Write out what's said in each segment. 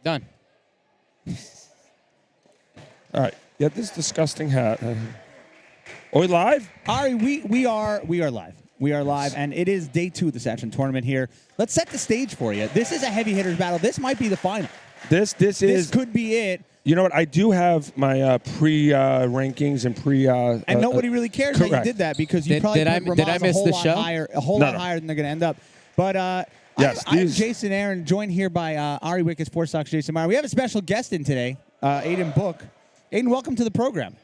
Done. All right. Yeah, this disgusting hat. Are we live? Ari, we are live. We are live, and it is day 2 of the Satran tournament here. Let's set the stage for you. This is a heavy hitters battle. This might be the final. This could be it. You know what? I do have my pre-rankings and pre. And nobody really cares that you did that because you probably did I miss the show? A whole lot higher than they're going to end up. But yes, I'm Jason Aaron, joined here by Ari Wickes, Sports Talk's Jason Meyer. We have a special guest in today, Aiden Book. Aiden, welcome to the program.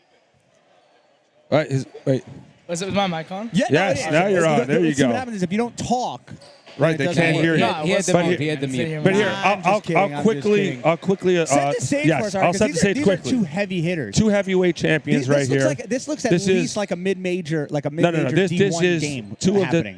Wait. Was my mic on? Yeah, yes, no, now you're on. There you go. What happens is if you don't talk, right, they can't hear you. He had the mute. But here, I'll quickly. Set the stage for us, I'll set the stage quickly. These are 2 heavy hitters. 2 heavyweight champions here. This looks at least like a mid-major, D1 This is game.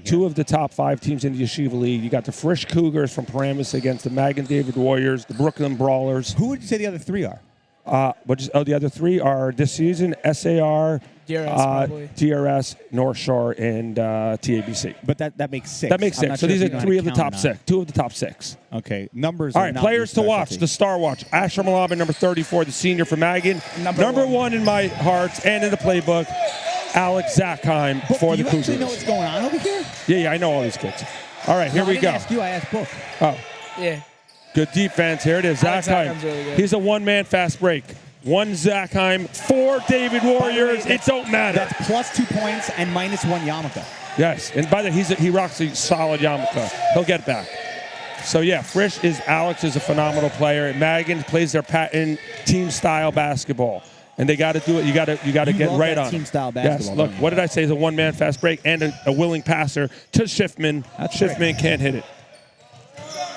two of the top 5 teams in the Yeshiva League. You got the Frisch Cougars from Paramus against the Mag and David Warriors, the Brooklyn Brawlers. Who would you say the other 3 are? The other 3 are this season SAR, DRS, North Shore, and TABC. But that makes 6. That makes 6. So these are 3 of the top 6. 2 of the top 6. Okay, numbers. All right, players to watch. The Star Watch. Asher Malaba, number 34, the senior from Magan. Number 1 in my heart and in the playbook, Alex Zackheim for the Cougars. Do you actually know what's going on over here? Yeah, I know all these kids. All right, here we go. I didn't ask you, I asked Book. Oh. Yeah. Good defense. Here it is. Zackheim. Really good. He's a one-man fast break. 1 Zackheim, 4 David Warriors. It don't matter. That's plus 2 points and -1 yarmulke. Yes, and by the way, he rocks a solid yarmulke. He'll get back. So yeah, Alex is a phenomenal player. Magan plays their patent team-style basketball, and they got to do it. You got to get right on. Team-style basketball. Yes. Look, what did I say? He's a one-man fast break and a willing passer to Schiffman. Schiffman can't hit it.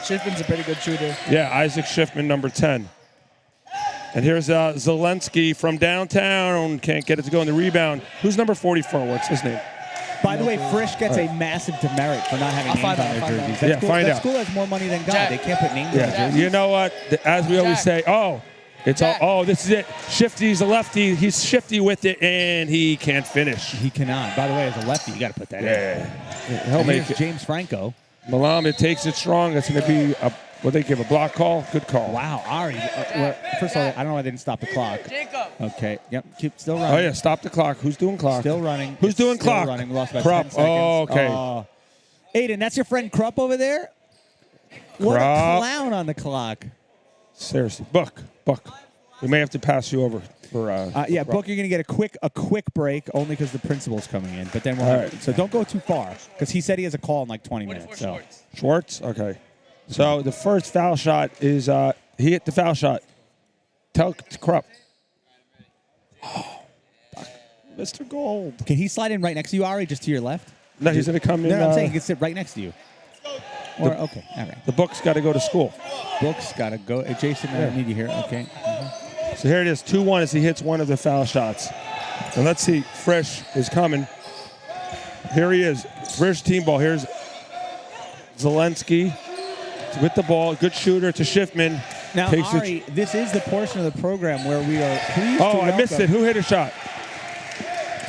Schiffman's a pretty good shooter. Yeah, Isaac Schiffman, number 10. And here's Zelensky from downtown. Can't get it to go in the rebound. Who's number 44? What's his name? By the way, Frisch gets a massive demerit for not having names on their jerseys. That school has more money than God. Jack. They can't put names on their jerseys. You know what? As we always say, this is it. Shifty's a lefty. He's shifty with it, and he can't finish. He cannot. By the way, as a lefty, you got to put that in. Yeah. He'll make it. James Franco. Malama takes it strong. That's going to be they give a block call? Good call. Wow, Ari. First of all, I don't know why they didn't stop the clock. Jacob. Okay. Yep. Keep still running. Oh yeah, stop the clock. Who's doing clock? Still running. Who's doing still clock? Running. We lost about Krupp. 10 seconds. Oh, okay. Aiden, that's your friend Krupp over there? What a clown on the clock. Seriously, Book. We may have to pass you over for. Book. You're gonna get a quick break only because the principal's coming in. But then so don't go too far because he said he has a call in like 20 minutes. So Schwartz. Okay. So the first foul shot is he hit the foul shot. Tell Krupp. Oh, Mr. Gold. Can he slide in right next to you, Ari, just to your left? No, he's gonna come in. No, I'm saying he can sit right next to you. Okay, all right. The Book's got to go to school. Book's got to go. Jason, I need you here. Okay. Mm-hmm. So here it is, 2-1 as he hits one of the foul shots. And let's see, Frisch is coming. Here he is, Frisch team ball. Here's Zelensky with the ball, good shooter to Schiffman. Now, Ari, this is the portion of the program where we are pleased to I missed it. Who hit a shot?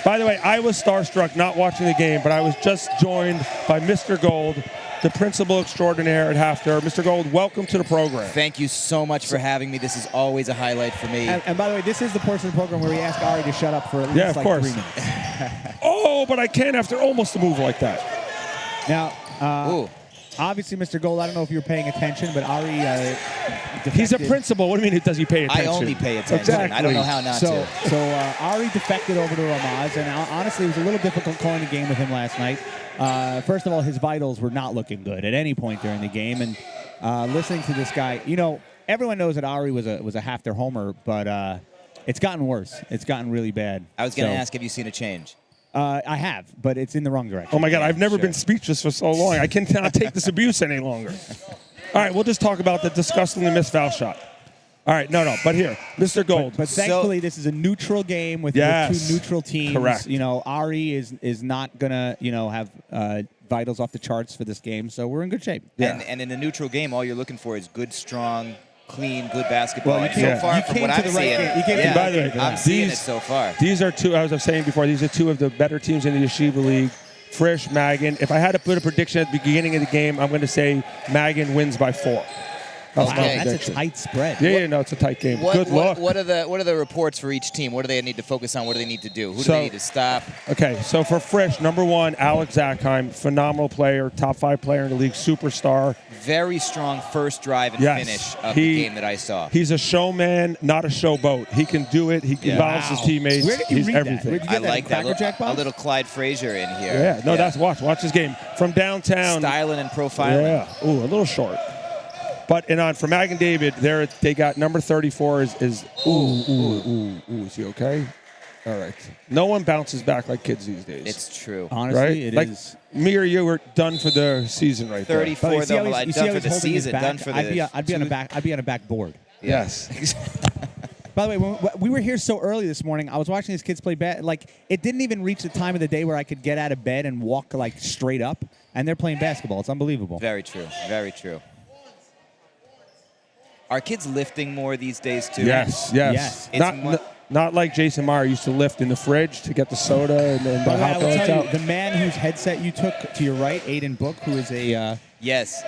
By the way, I was starstruck not watching the game, but I was just joined by Mr. Gold, the principal extraordinaire at Halfter. Mr. Gold, welcome to the program. Thank you so much for having me. This is always a highlight for me. And by the way, this is the portion of the program where we ask Ari to shut up for at least 3 minutes. But I can't after almost a move like that. Now, obviously, Mr. Gold, I don't know if you're paying attention, but Ari defected. He's a principal. What do you mean does he pay attention? I only pay attention. Exactly. I don't know how not to. So Ari defected over to Ramaz, and honestly, it was a little difficult calling the game with him last night. First of all, his vitals were not looking good at any point during the game, and listening to this guy, everyone knows that Ari was a Halfter homer, but it's gotten worse. It's gotten really bad. I was going to ask, have you seen a change? I have, but it's in the wrong direction. Oh, my God. I've never been speechless for so long. I cannot take this abuse any longer. All right, we'll just talk about the disgustingly missed foul shot. All right, no. But here, Mr. Gold. But thankfully, this is a neutral game with 2 neutral teams. Correct. Ari is not going to, have vitals off the charts for this game, so we're in good shape. Yeah. And in a neutral game, all you're looking for is good, strong, clean, good basketball. Well, so far, from what I'm seeing, by the way, I'm seeing it so far. These are 2, as I was saying before, these are 2 of the better teams in the Yeshiva League. Frisch, Magan. If I had to put a prediction at the beginning of the game, I'm going to say Magan wins by 4. That was Wow, my that's prediction. a tight spread. Yeah, no, it's a tight game. Good luck. What are the reports for each team? What do they need to focus on? What do they need to do? Who do So- they need to stop? Okay, so for Frisch, number 1, Alex Zackheim, phenomenal player, top 5 player in the league, superstar. Very strong first drive and Yes. finish of the game that I saw. He's a showman, not a showboat. He can do it. He involves his teammates. Where did you He's read that? everything. Where'd you I get that, like that. Cracker Jack A box? little Clyde Frazier in here. Yeah, no, that's watch his game from downtown. styling and profiling. Yeah, ooh, a little short. But for Mag and David, they got number 34 is is he okay? All right. No one bounces back like kids these days. It's true. Honestly, right? it like is. me or you were done for the season right there. 34 But you see though, how like, he's done for holding the his season, back? done for the. I'd be on a back board. Yes. By the way, when we were here so early this morning, I was watching these kids play like it didn't even reach the time of the day where I could get out of bed and walk like straight up, and they're playing basketball. It's unbelievable. Very true. Very true. Are kids lifting more these days too? Yes. Yes. Not like Jason Meyer used to lift in the fridge to get the soda and then By the the way, I hot will dogs tell out. you, the man whose headset you took to your right, Aiden Book, who is a Yes.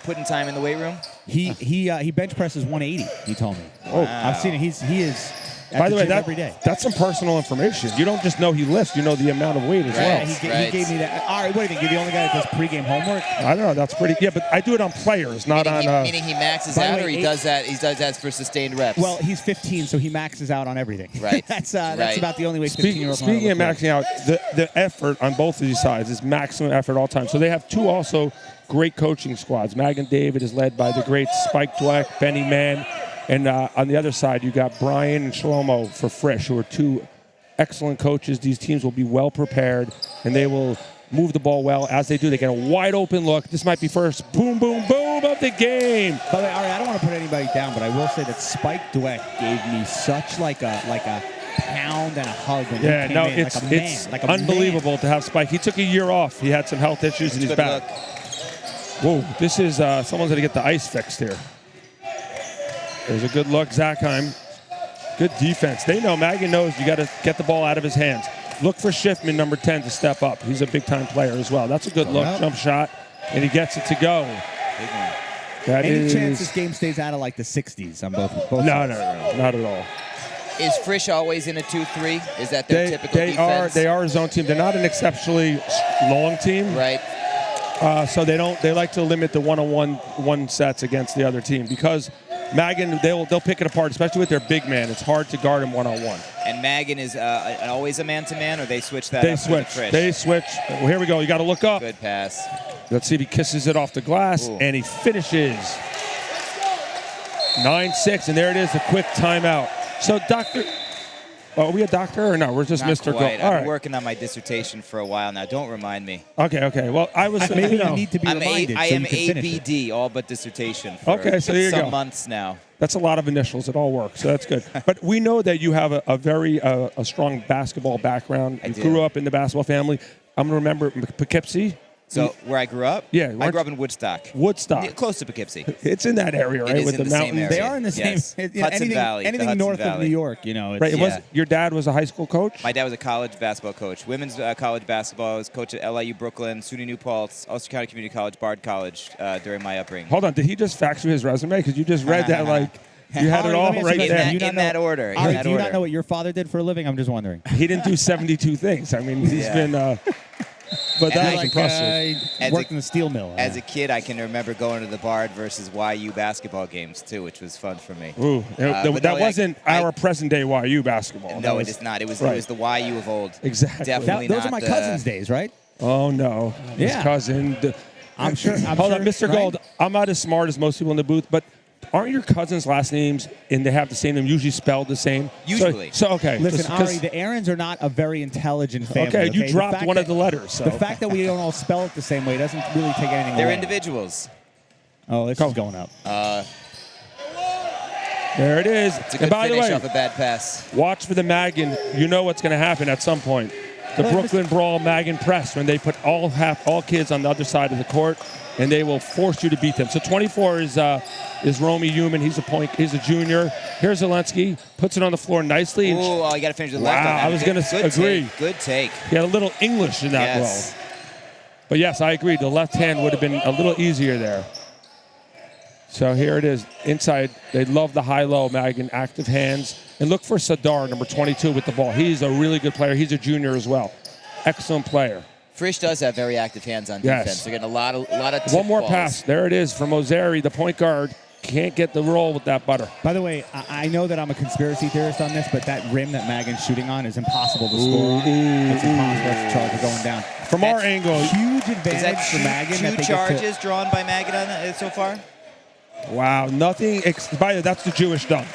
Putting time in the weight room. he bench presses 180. He told me. Oh. I've seen it. He is. At By the way, every day. that's some personal information. You don't just know he lifts; you know the amount of weight as Right. well. Yeah, he Right. gave me that. All right, what do you think? You're the only guy that does pregame homework? I don't know. That's pretty. Yeah, but I do it on players, not on. Meaning he maxes By the out, way, or he does that. He does that for sustained reps. Well, he's 15, so he maxes out on everything. Right. that's Right. about the only way 15-year-olds Speaking of maxing out, the effort on both of these sides is maximum effort all time. So they have two also great coaching squads. Mag and David is led by the great Spike Dweck, Benny Mann. And on the other side, you got Brian and Shlomo for Frisch, who are two excellent coaches. These teams will be well prepared, and they will move the ball well. As they do, they get a wide open look. This might be first boom, boom, boom of the game. By the way, Ari, I don't want to put anybody down, but I will say that Spike Dweck gave me such like a pound and a hug when he came in, it's like a man, like a unbelievable to have Spike. He took a year off. He had some health issues in his Good back. look. Whoa, this is someone's going to get the ice fixed here. There's a good look, Zackheim. Good defense. They know, Magan knows you got to get the ball out of his hands. Look for Schiffman, number 10, to step up. He's a big-time player as well. That's a good look, jump shot, and he gets it to go. Big one. That Any is chance this game stays out of like the 60s on both no, sides? not at all. Is Frisch always in a 2-3? Is that their typical defense? They are a zone team. They're not an exceptionally long team. Right. So they like to limit the one-on-one sets against the other team because Magan, they'll pick it apart, especially with their big man. It's hard to guard him one-on-one. And Magan is always a man-to-man, or they switch that They up switch. for the Frisch? They switch. Well, here we go. You got to look up. Good pass. Let's see if he kisses it off the glass, Ooh. and he finishes. 9-6, and there it is, a quick timeout. So, Doctor, are we a doctor or no? We're just Not Mr. quite. Go. All I've right. been working on my dissertation for a while now. Don't remind me. Okay. Well, I was Maybe you know, you need to be reminded I so am you can finish it. ABD, all but dissertation, for Okay, so there you some go. months now. That's a lot of initials. It all works, so that's good. But we know that you have a very a strong basketball background. You do. grew up in the basketball family. I'm going to remember Poughkeepsie. So where I grew up? Yeah, I grew up in Woodstock. Woodstock. Close to Poughkeepsie. It's in that area, right? is With in the the same mountains. area. They are in the same. Yes. Hudson anything Valley, the anything Hudson north of Valley. New York, you know. It's, Right. Yeah. Your dad was a high school coach? My dad was a college basketball coach, women's college basketball. I was coach at LIU Brooklyn, SUNY New Paltz, Ulster County Community College, Bard College during my upbringing. Hold on. Did he just fax you his resume? Because you just read that like you had it Ari, all let me ask right you there. this. In Do you not that know- order. Ari, In that do you order. not know what your father did for a living? I'm just wondering. He didn't do 72 things. I mean, he's Yeah. been. But that was Like, impressive. As worked a- in the steel mill. As a kid, I can remember going to the Bard versus YU basketball games too, which was fun for me. Ooh, but that no, wasn't I- our present-day YU basketball. No, That it was- is not. It was right. the YU of old. Exactly. Definitely those not are my the- cousin's days, right? Oh no, his Yeah. cousin. I'm sure. Hold on, Mr. right? Gold. I'm not as smart as most people in the booth, but aren't your cousins' last names and they have the same name, usually spelled the same? Usually. So okay. Listen, just 'cause- Ari, the Aarons are not a very intelligent family. okay, you The dropped fact one of that- the letters. So. The fact that we don't all spell it the same way doesn't really take anything They're away. individuals. Oh, this is going up. There it is. It's a And good by the finish way, off a bad pass. watch for the Magan. You know what's going to happen at some point. The Well, Brooklyn Brawl Magan press when they put all kids on the other side of the court, and they will force you to beat them. So 24 is Romy Human. He's a junior. Here's Zelensky, puts it on the floor nicely. And Oh, you got to finish the left. Wow, on that. I was gonna Good agree. Take. Good take. he had a little English in that Yes. role. But yes, I agree. The left hand would have been a little easier there. So here it is. Inside, they love the high-low Magan active hands. And look for Sadar, number 22, with the ball. He's a really good player. He's a junior as well. Excellent player. Frisch does have very active hands on defense. They're getting a lot of tip One more balls. pass. There it is from Ozeri, the point guard. Can't get the roll with that butter. By the way, I know that I'm a conspiracy theorist on this, but that rim that Magan's shooting on is impossible to score on. It's impossible for Charles going down. From our angle. Huge Is advantage that for Magan. two that they charges drawn by Magan on that so far? Wow, nothing. By the way, that's the Jewish dunk.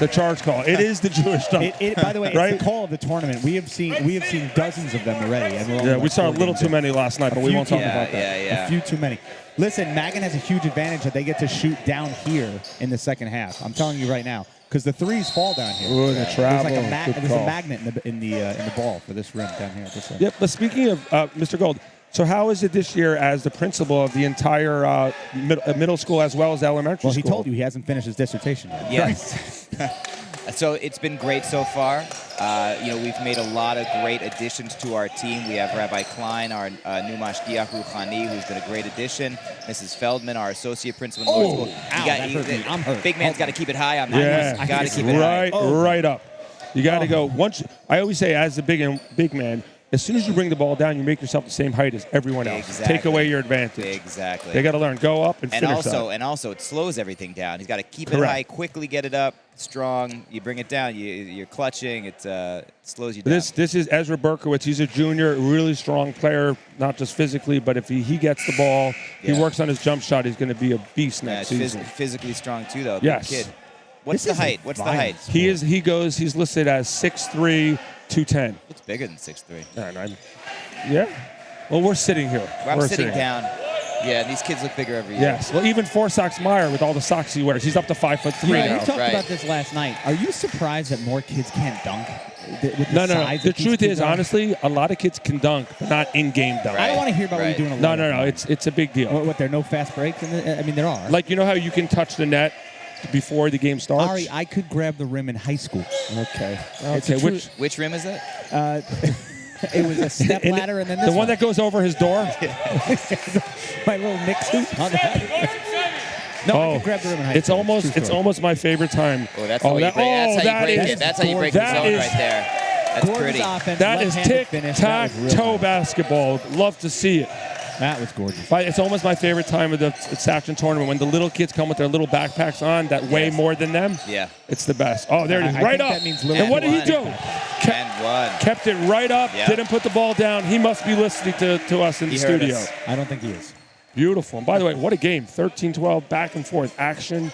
The charge call. It is the Jewish dunk. By the way, right? it's the call of the tournament. We have seen dozens of them already. And we're only Yeah, like we saw a 4 little games too in. many last night, but we won't talk about that. Yeah. A few too many. Listen, Magan has a huge advantage that they get to shoot down here in the second half. I'm telling you right now, because the threes fall down here. Ooh, the travel. There's a magnet in the ball for this rim down here. This rim. Yep, but speaking of Mr. Gold, so how is it this year as the principal of the entire middle school as well as elementary Well, school? he told you he hasn't finished his dissertation yet. Yes. So it's been great so far. We've made a lot of great additions to our team. We have Rabbi Klein, our new mashgiach ruchani, who's been a great addition. Mrs. Feldman, our associate principal in lower school. I'm hurt. Big man's got to keep it high on that. Yeah, Got to keep it high. right up. You got to go. I always say, as a big man, as soon as you bring the ball down, you make yourself the same height as everyone else. Exactly. Take away your advantage. Exactly. They got to learn. Go up and finish that. And also, it slows everything down. He's got to keep it Correct. high, quickly get it up, strong. You bring it down, you're clutching. It slows you down. This is Ezra Berkowitz. He's a junior, really strong player, not just physically, but if he gets the ball, he works on his jump shot, he's going to be a beast next season. Physically strong too, though. Yes. Big kid. What's the height? He's listed as 6'3", 210. It's bigger than 6'3". Yeah. Well, we're sitting here. I'm sitting down. Yeah, these kids look bigger every year. Yes. Well, even Four-Socks Meyer with all the socks he wears, he's up to 5'3" Yeah, now. you talked about this last night. Are you surprised that more kids can't dunk? No. The truth is, honestly, a lot of kids can dunk, but not in-game dunk. I don't want to hear about what you're doing. No. It's a big deal. What? There are no fast breaks? There are. Like, you know how you can touch the net before the game starts? Ari, I could grab the rim in high school. Okay. Which rim is it? It was a step ladder, and then this the one that goes over his door. My little Nick suit on that. No, I could grab the rim in high school. It's almost my favorite time. Oh, that's how you break it. That's how you break the zone right there. That's gorgeous pretty. offense, That is tic-tac-toe basketball. Love to see it. That was gorgeous. It's almost my favorite time of the Satran tournament when the little kids come with their little backpacks on that weigh more than them. Yeah. It's the best. Oh, there it is. I Right think up. that means And what did he do? And one. Kept it right up. Yep. Didn't put the ball down. He must be listening to us in the heard studio. us. I don't think he is. Beautiful. And by the way, what a game. 13-12, back and forth action.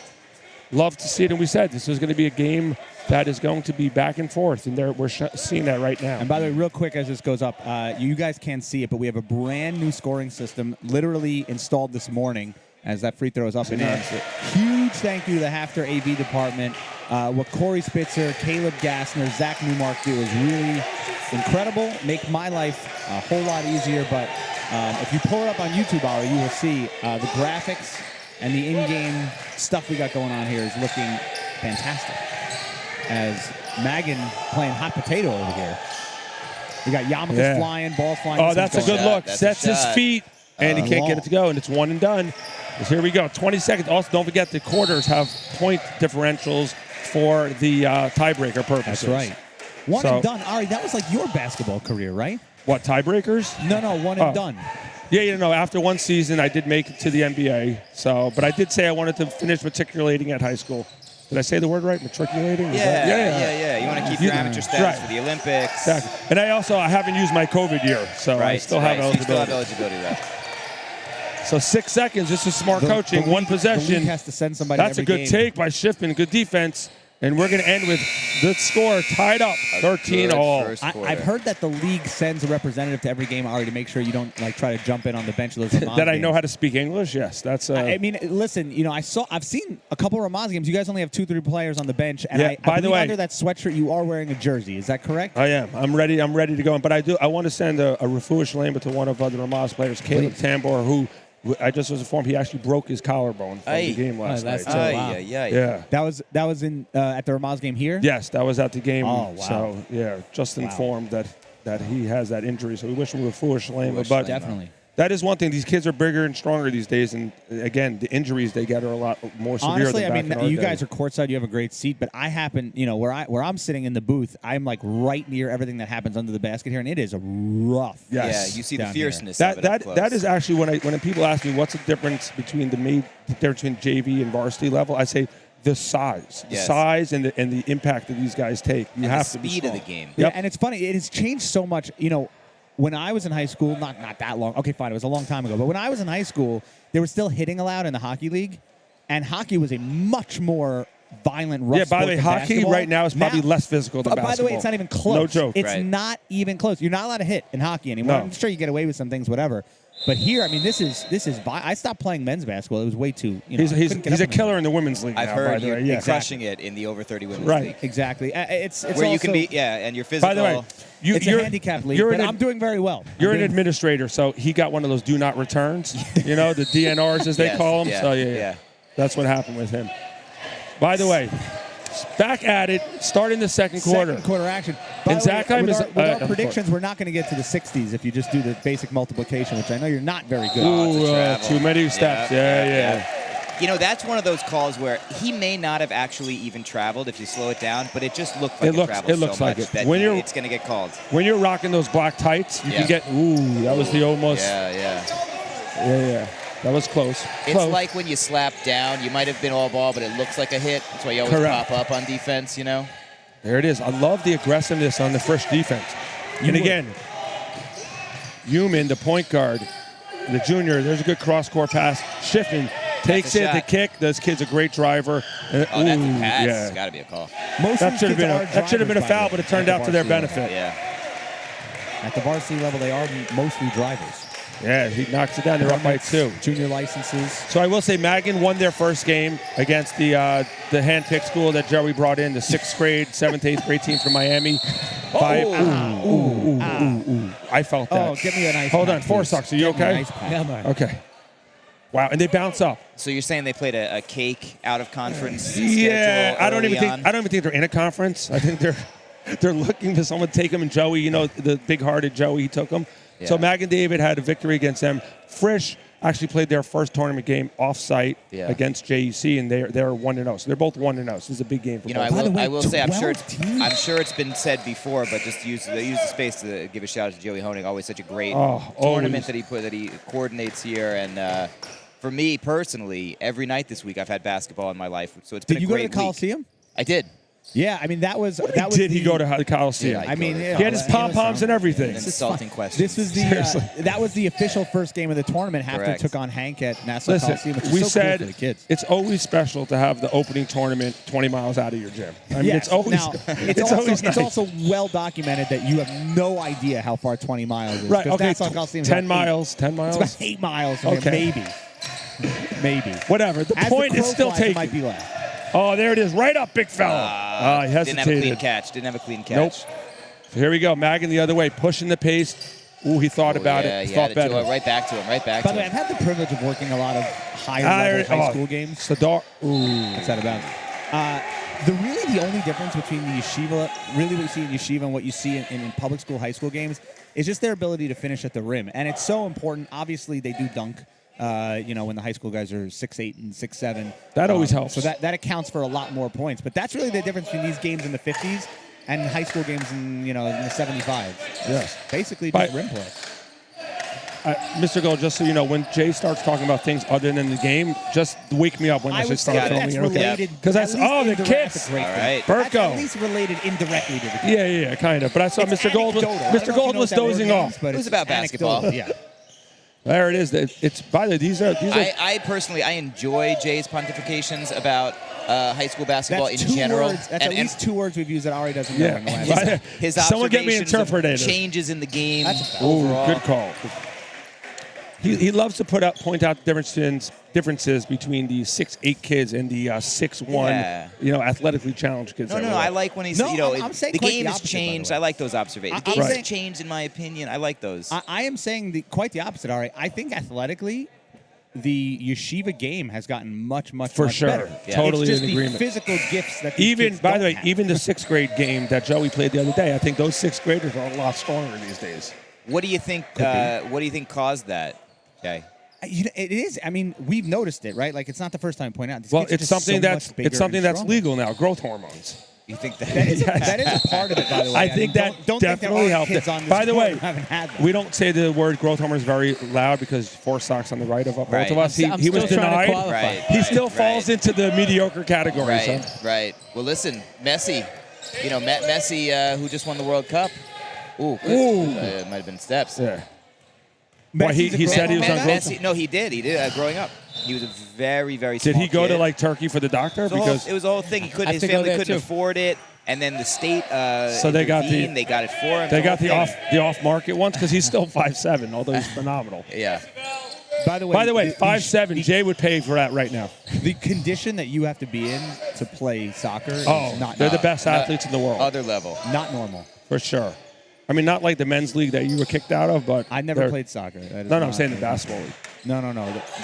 Love to see it. And we said this is going to be a game that is going to be back and forth. And we're seeing that right now. And by the way, real quick as this goes up, you guys can't see it, but we have a brand new scoring system literally installed this morning as that free throw is up and in. Huge thank you to the Hafter AV department. What Corey Spitzer, Caleb Gassner, Zach Newmark do is really incredible. Make my life a whole lot easier. But if you pull it up on YouTube, Ari, you will see the graphics and the in-game stuff we got going on here is looking fantastic. As Magan playing hot potato over here. We got yarmulkes flying, balls flying. Oh, that's a good look. Sets his feet, and he can't get it to go, and it's one and done. Here we go. 20 seconds. Also, don't forget the quarters have point differentials for the tiebreaker purposes. That's right. One and done. Ari, that was like your basketball career, right? What, tiebreakers? No, one and done. Yeah, after one season, I did make it to the NBA. But I did say I wanted to finish matriculating at high school. Did I say the word right? Matriculating? Yeah. You want to keep your amateur status for the Olympics. Exactly. And I haven't used my COVID year, so I still have eligibility. You still have eligibility left. So 6 seconds. This is smart coaching. One possession. The league has to send somebody. That's a good take by Schiffman. Good defense. And we're going to end with the score tied up, 13-all. I've heard that the league sends a representative to every game, Ari, to make sure you don't try to jump in on the bench of those Ramaz That I games. know how to speak English. Yes, that's. I mean, listen. I've seen a couple of Ramaz games. You guys only have 2-3 players on the bench, and I by the believe way, under that sweatshirt you are wearing a jersey. Is that correct? I am. I'm ready. I'm ready to go. But I want to send a refuah shalema to one of the Ramaz players, Caleb Tambor, who. I just was informed he actually broke his collarbone from the game last night. Yeah. That was in at the Ramaz game here. Yes, that was at the game. Oh, wow. So just informed that he has that injury. So we wish him refuah shalema. But definitely. That is one thing. These kids are bigger and stronger these days, and again, the injuries they get are a lot more severe. Honestly, than I back mean, in our you day. guys are courtside. You have a great seat, but I happen, where I'm sitting in the booth, I'm like right near everything that happens under the basket here, and it is rough. Yes. Yeah, you see the down here. fierceness of it up close. That is actually when people ask me what's the difference between the difference between JV and varsity level, I say the size, and the impact that these guys take. You and have the to be speed of strong. the game. Yeah, Yep. and it's funny. It has changed so much. When I was in high school, not that long. Okay, fine, it was a long time ago. But when I was in high school, there was still hitting allowed in the hockey league, and hockey was a much more violent, rough Yeah, by the sport way, than hockey basketball. right now is probably less physical than basketball. By the way, it's not even close. No joke. It's Right. not even close. You're not allowed to hit in hockey anymore. No. I'm sure you get away with some things, whatever. But here, I mean, this is. I stopped playing men's basketball. It was way too. He's a killer in the women's league. I've now, by heard the you're way. Yeah. crushing it in the over 30 women's Right. league. Exactly. It's Where also, you can be, and you're physical. By the way, It's a handicap league, but I'm doing very well. You're I'm an doing- administrator, so he got one of those do not returns. The DNRs as they Yes, call them. yeah, So yeah, that's what happened with him. By the way, back at it, starting the second quarter. Second quarter action. By And the way, Zachheim with is- our, with our of predictions, we're not going to get to the 60s if you just do the basic multiplication, which I know you're not very good. Oh, it's a Ooh, travel. too many steps. Yeah. That's one of those calls where he may not have actually even traveled if you slow it down, but it just looked like It it looks so like much it. that When you're- it's going to get called. When you're rocking those black tights, you Yeah. can get. Ooh, that was the almost. Yeah. Yeah. That was close. It's Close. like when you slap down, you might have been all ball, but it looks like a hit. That's why you always Correct. pop up on defense, There it is. I love the aggressiveness on the Frisch defense. And again, Human, the point guard, the junior, there's a good cross-court pass. Shifting, takes a it, the shot. kick. This kid's a great driver. Oh, that's a Ooh, pass. yeah. It's got to be a call. Most That of should these have kids been are a drivers, foul, by but it the turned way, out to their at the varsity benefit. Yeah. level. At the varsity level, they are mostly drivers. Yeah, he knocks it down. They're up by 2. Junior licenses. So I will say Magan won their first game against the hand-picked school that Joey brought in, the 6th grade, 7th, 8th grade team from Miami. I felt that. Oh, give me an ice Hold pack, on, Four please. Sox, are you Give me an okay? ice pack. Okay. Wow, and they bounce up. So you're saying they played a cake out of conference Yeah, schedule I don't even early on? think they're in a conference. I think they're looking for someone to take them. And Joey, the big-hearted Joey, he took them. So Yeah. Magan David had a victory against them. Frisch actually played their first tournament game off-site against JEC, and they're 1-0. So they're both 1-0. So this is a big game for both. I By the way, will say, I'm 12 teams. sure it's been said before, but just use the space to give a shout out to Joey Honig. Always such a great tournament that he coordinates here. And for me personally, every night this week I've had basketball in my life, so it's been Did you a go great to the Coliseum? week. I did. Yeah, I mean that was Did he go to the Coliseum? Yeah, I mean, He yeah, He had his that- pom-poms and everything. An insulting question. This was the that was the official first game of the tournament. Hafter Correct. took on Hank at Nassau Listen, Coliseum, which is we so said cool for the kids. it's always special to have the opening tournament 20 miles out of your gym. I mean, Yes. it's always Now, it's always nice. It's also well documented that you have no idea how far 20 miles is. Right, 'cause okay, Nassau Coliseum is 10 about miles, 10 It's miles. about 8 miles from Okay. here, maybe. Whatever. The As point the is crow still flies, it taken. might be less. Oh, there it is. Right up, big fella. He hesitated. Didn't have a clean catch. Didn't have a clean catch. Nope. So here we go. Magan the other way, pushing the pace. Ooh, he thought about yeah, it. he Thought had it better. right back to him. Right back By to the way, him. I've had the privilege of working a lot of higher level high school games. Sadar. Ooh. What's that about? The only difference between the yeshiva, really what you see in yeshiva and what you see in public school, high school games, is just their ability to finish at the rim. And it's so important. Obviously, they do dunk. When the high school guys are 6'8" and 6'7". That always helps. So that accounts for a lot more points. But that's really the difference between these games in the 50s and high school games in the 75s. Yes. Basically But- just rim play. Mr. Gold, just so you know, when Jay starts talking about things other than the game, just wake me up when I I would start say that filming. that's Okay? related. Because at that's least the indirect- kiss. that's a great All thing. right. That's Burko. at least related indirectly to the game. Yeah, kind of. But I saw It's Mr. Gold was anecdotal. I don't know if you know was what that word dozing means, off. but It was it's about basketball. anecdotal, Yeah. There it is. It's by the way, these are I personally enjoy Jay's pontifications about high school basketball That's in two general. words. That's at least 2 words we've used that Ari doesn't know Yeah. in the last Right. His Someone get me observations of interpreted. changes in the game That's a foul. Ooh, overall. good call. He loves to point out the differences between the 6'8" kids and the 6'1", Yeah. athletically challenged kids. No, I like when he's, No, I'm saying the quite game the has opposite, by the changed. way. I like those observations. The I'm game has saying- changed, in my opinion. I like those. I am saying quite the opposite, Ari. I think athletically, the yeshiva game has gotten much For sure. better. Yeah. Totally it's just in the agreement. physical gifts that these Even kids by don't the way, have. even the 6th grade game that Joey played the other day, I think those 6th graders are a lot stronger these days. What do you think? What do you think caused that? Okay. It is. I mean, we've noticed it, right? Like, it's not the first time I point out. These Well, kids are it's just something so much bigger and that's stronger. legal now. Growth hormones. You think that? That is a part of it, by the way. I think that don't definitely think there helped are kids it. on this By the court way, who haven't had them. we don't say the word growth hormones very loud because four socks on the right of both Right. of us. He I'm was still trying to denied. qualify. Right. He still right, falls into the mediocre category. Right. So. Right. Well, listen, Messi. You know, Messi, who just won the World Cup. Ooh. It might have been steps. Yeah. Why, Messi's a he growth said he was hormone on guy? growth. Messi, no, he did. He did. Growing up, he was a very, very Did small he go kid. to like Turkey for the doctor? It was Because it was a whole thing. He couldn't. I His have to go family there, couldn't too. afford it, and then the state. So they got intervened. They got it for him. they got whole the thing. off market ones because he's still 5'7", although he's phenomenal. Yeah. By the way, By the way, 5'7", Jay would pay for that right now. the condition that you have to be in to play soccer is not they're the best athletes in the world Other level. not normal. for sure. I mean, not like the men's league that you were kicked out of, but I never they're- played soccer. That is No, I'm not- saying the basketball league. No.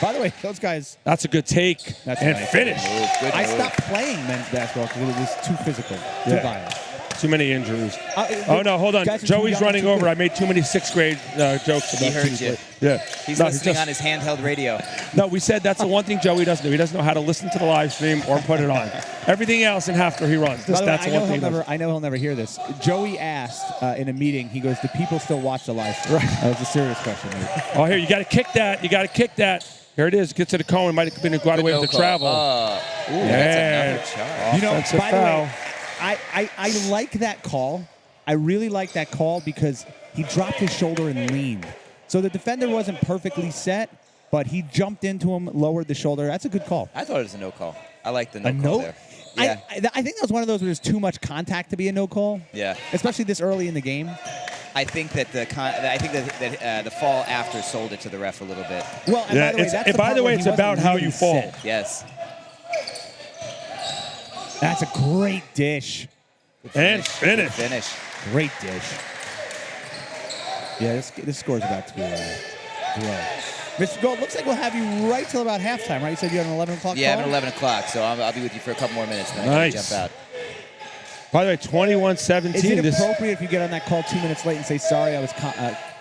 By the way, those guys. That's a good take That's and nice. finish. Move. Good I move. stopped playing men's basketball because it was too physical, too Yeah. violent. Too many injuries. Uh, Oh no, hold on. guys are too Joey's young, running too over. good. I made too many sixth grade jokes about He heard teams. you. Yeah. He's No, listening on his handheld radio. No, we said that's the one thing Joey doesn't do. He doesn't know how to listen to the live stream or put it on. Everything else in after he runs. By the way, That's I the know one thing he does. I know he'll never hear this. Joey asked in a meeting. He goes, "Do people still watch the live stream?" Right. That was a serious question. Dude. Oh, here, you got to kick that. You got to kick that. Here it is. Get to the cone. Might have been got away Good with the no travel. call. Ooh, Yeah. that's another charge. You know, Offensive by the foul. way, I like that call. I really like that call because he dropped his shoulder and leaned. So the defender wasn't perfectly set, but he jumped into him, lowered the shoulder. That's a good call. I thought it was a no call. I like the no A call no? there. Yeah. I think that was one of those where there's too much contact to be a no call. Yeah. Especially this early in the game. I think that the fall after sold it to the ref a little bit. Well, and Yeah, by the way, it's- that's and the by part the way, where it's he wasn't about how really you fall. set. Yes. That's a great dish. And finish. Finish. Great dish. Yeah, this score's about to grow. Mr. Gold, looks like we'll have you right till about halftime, right? You said you had an 11 o'clock Yeah, call? I'm at 11 o'clock, so I'll be with you for a couple more minutes, and then I Nice. can jump out. By the way, Is 21-17. it This, appropriate if you get on that call 2 minutes late and say, sorry, I was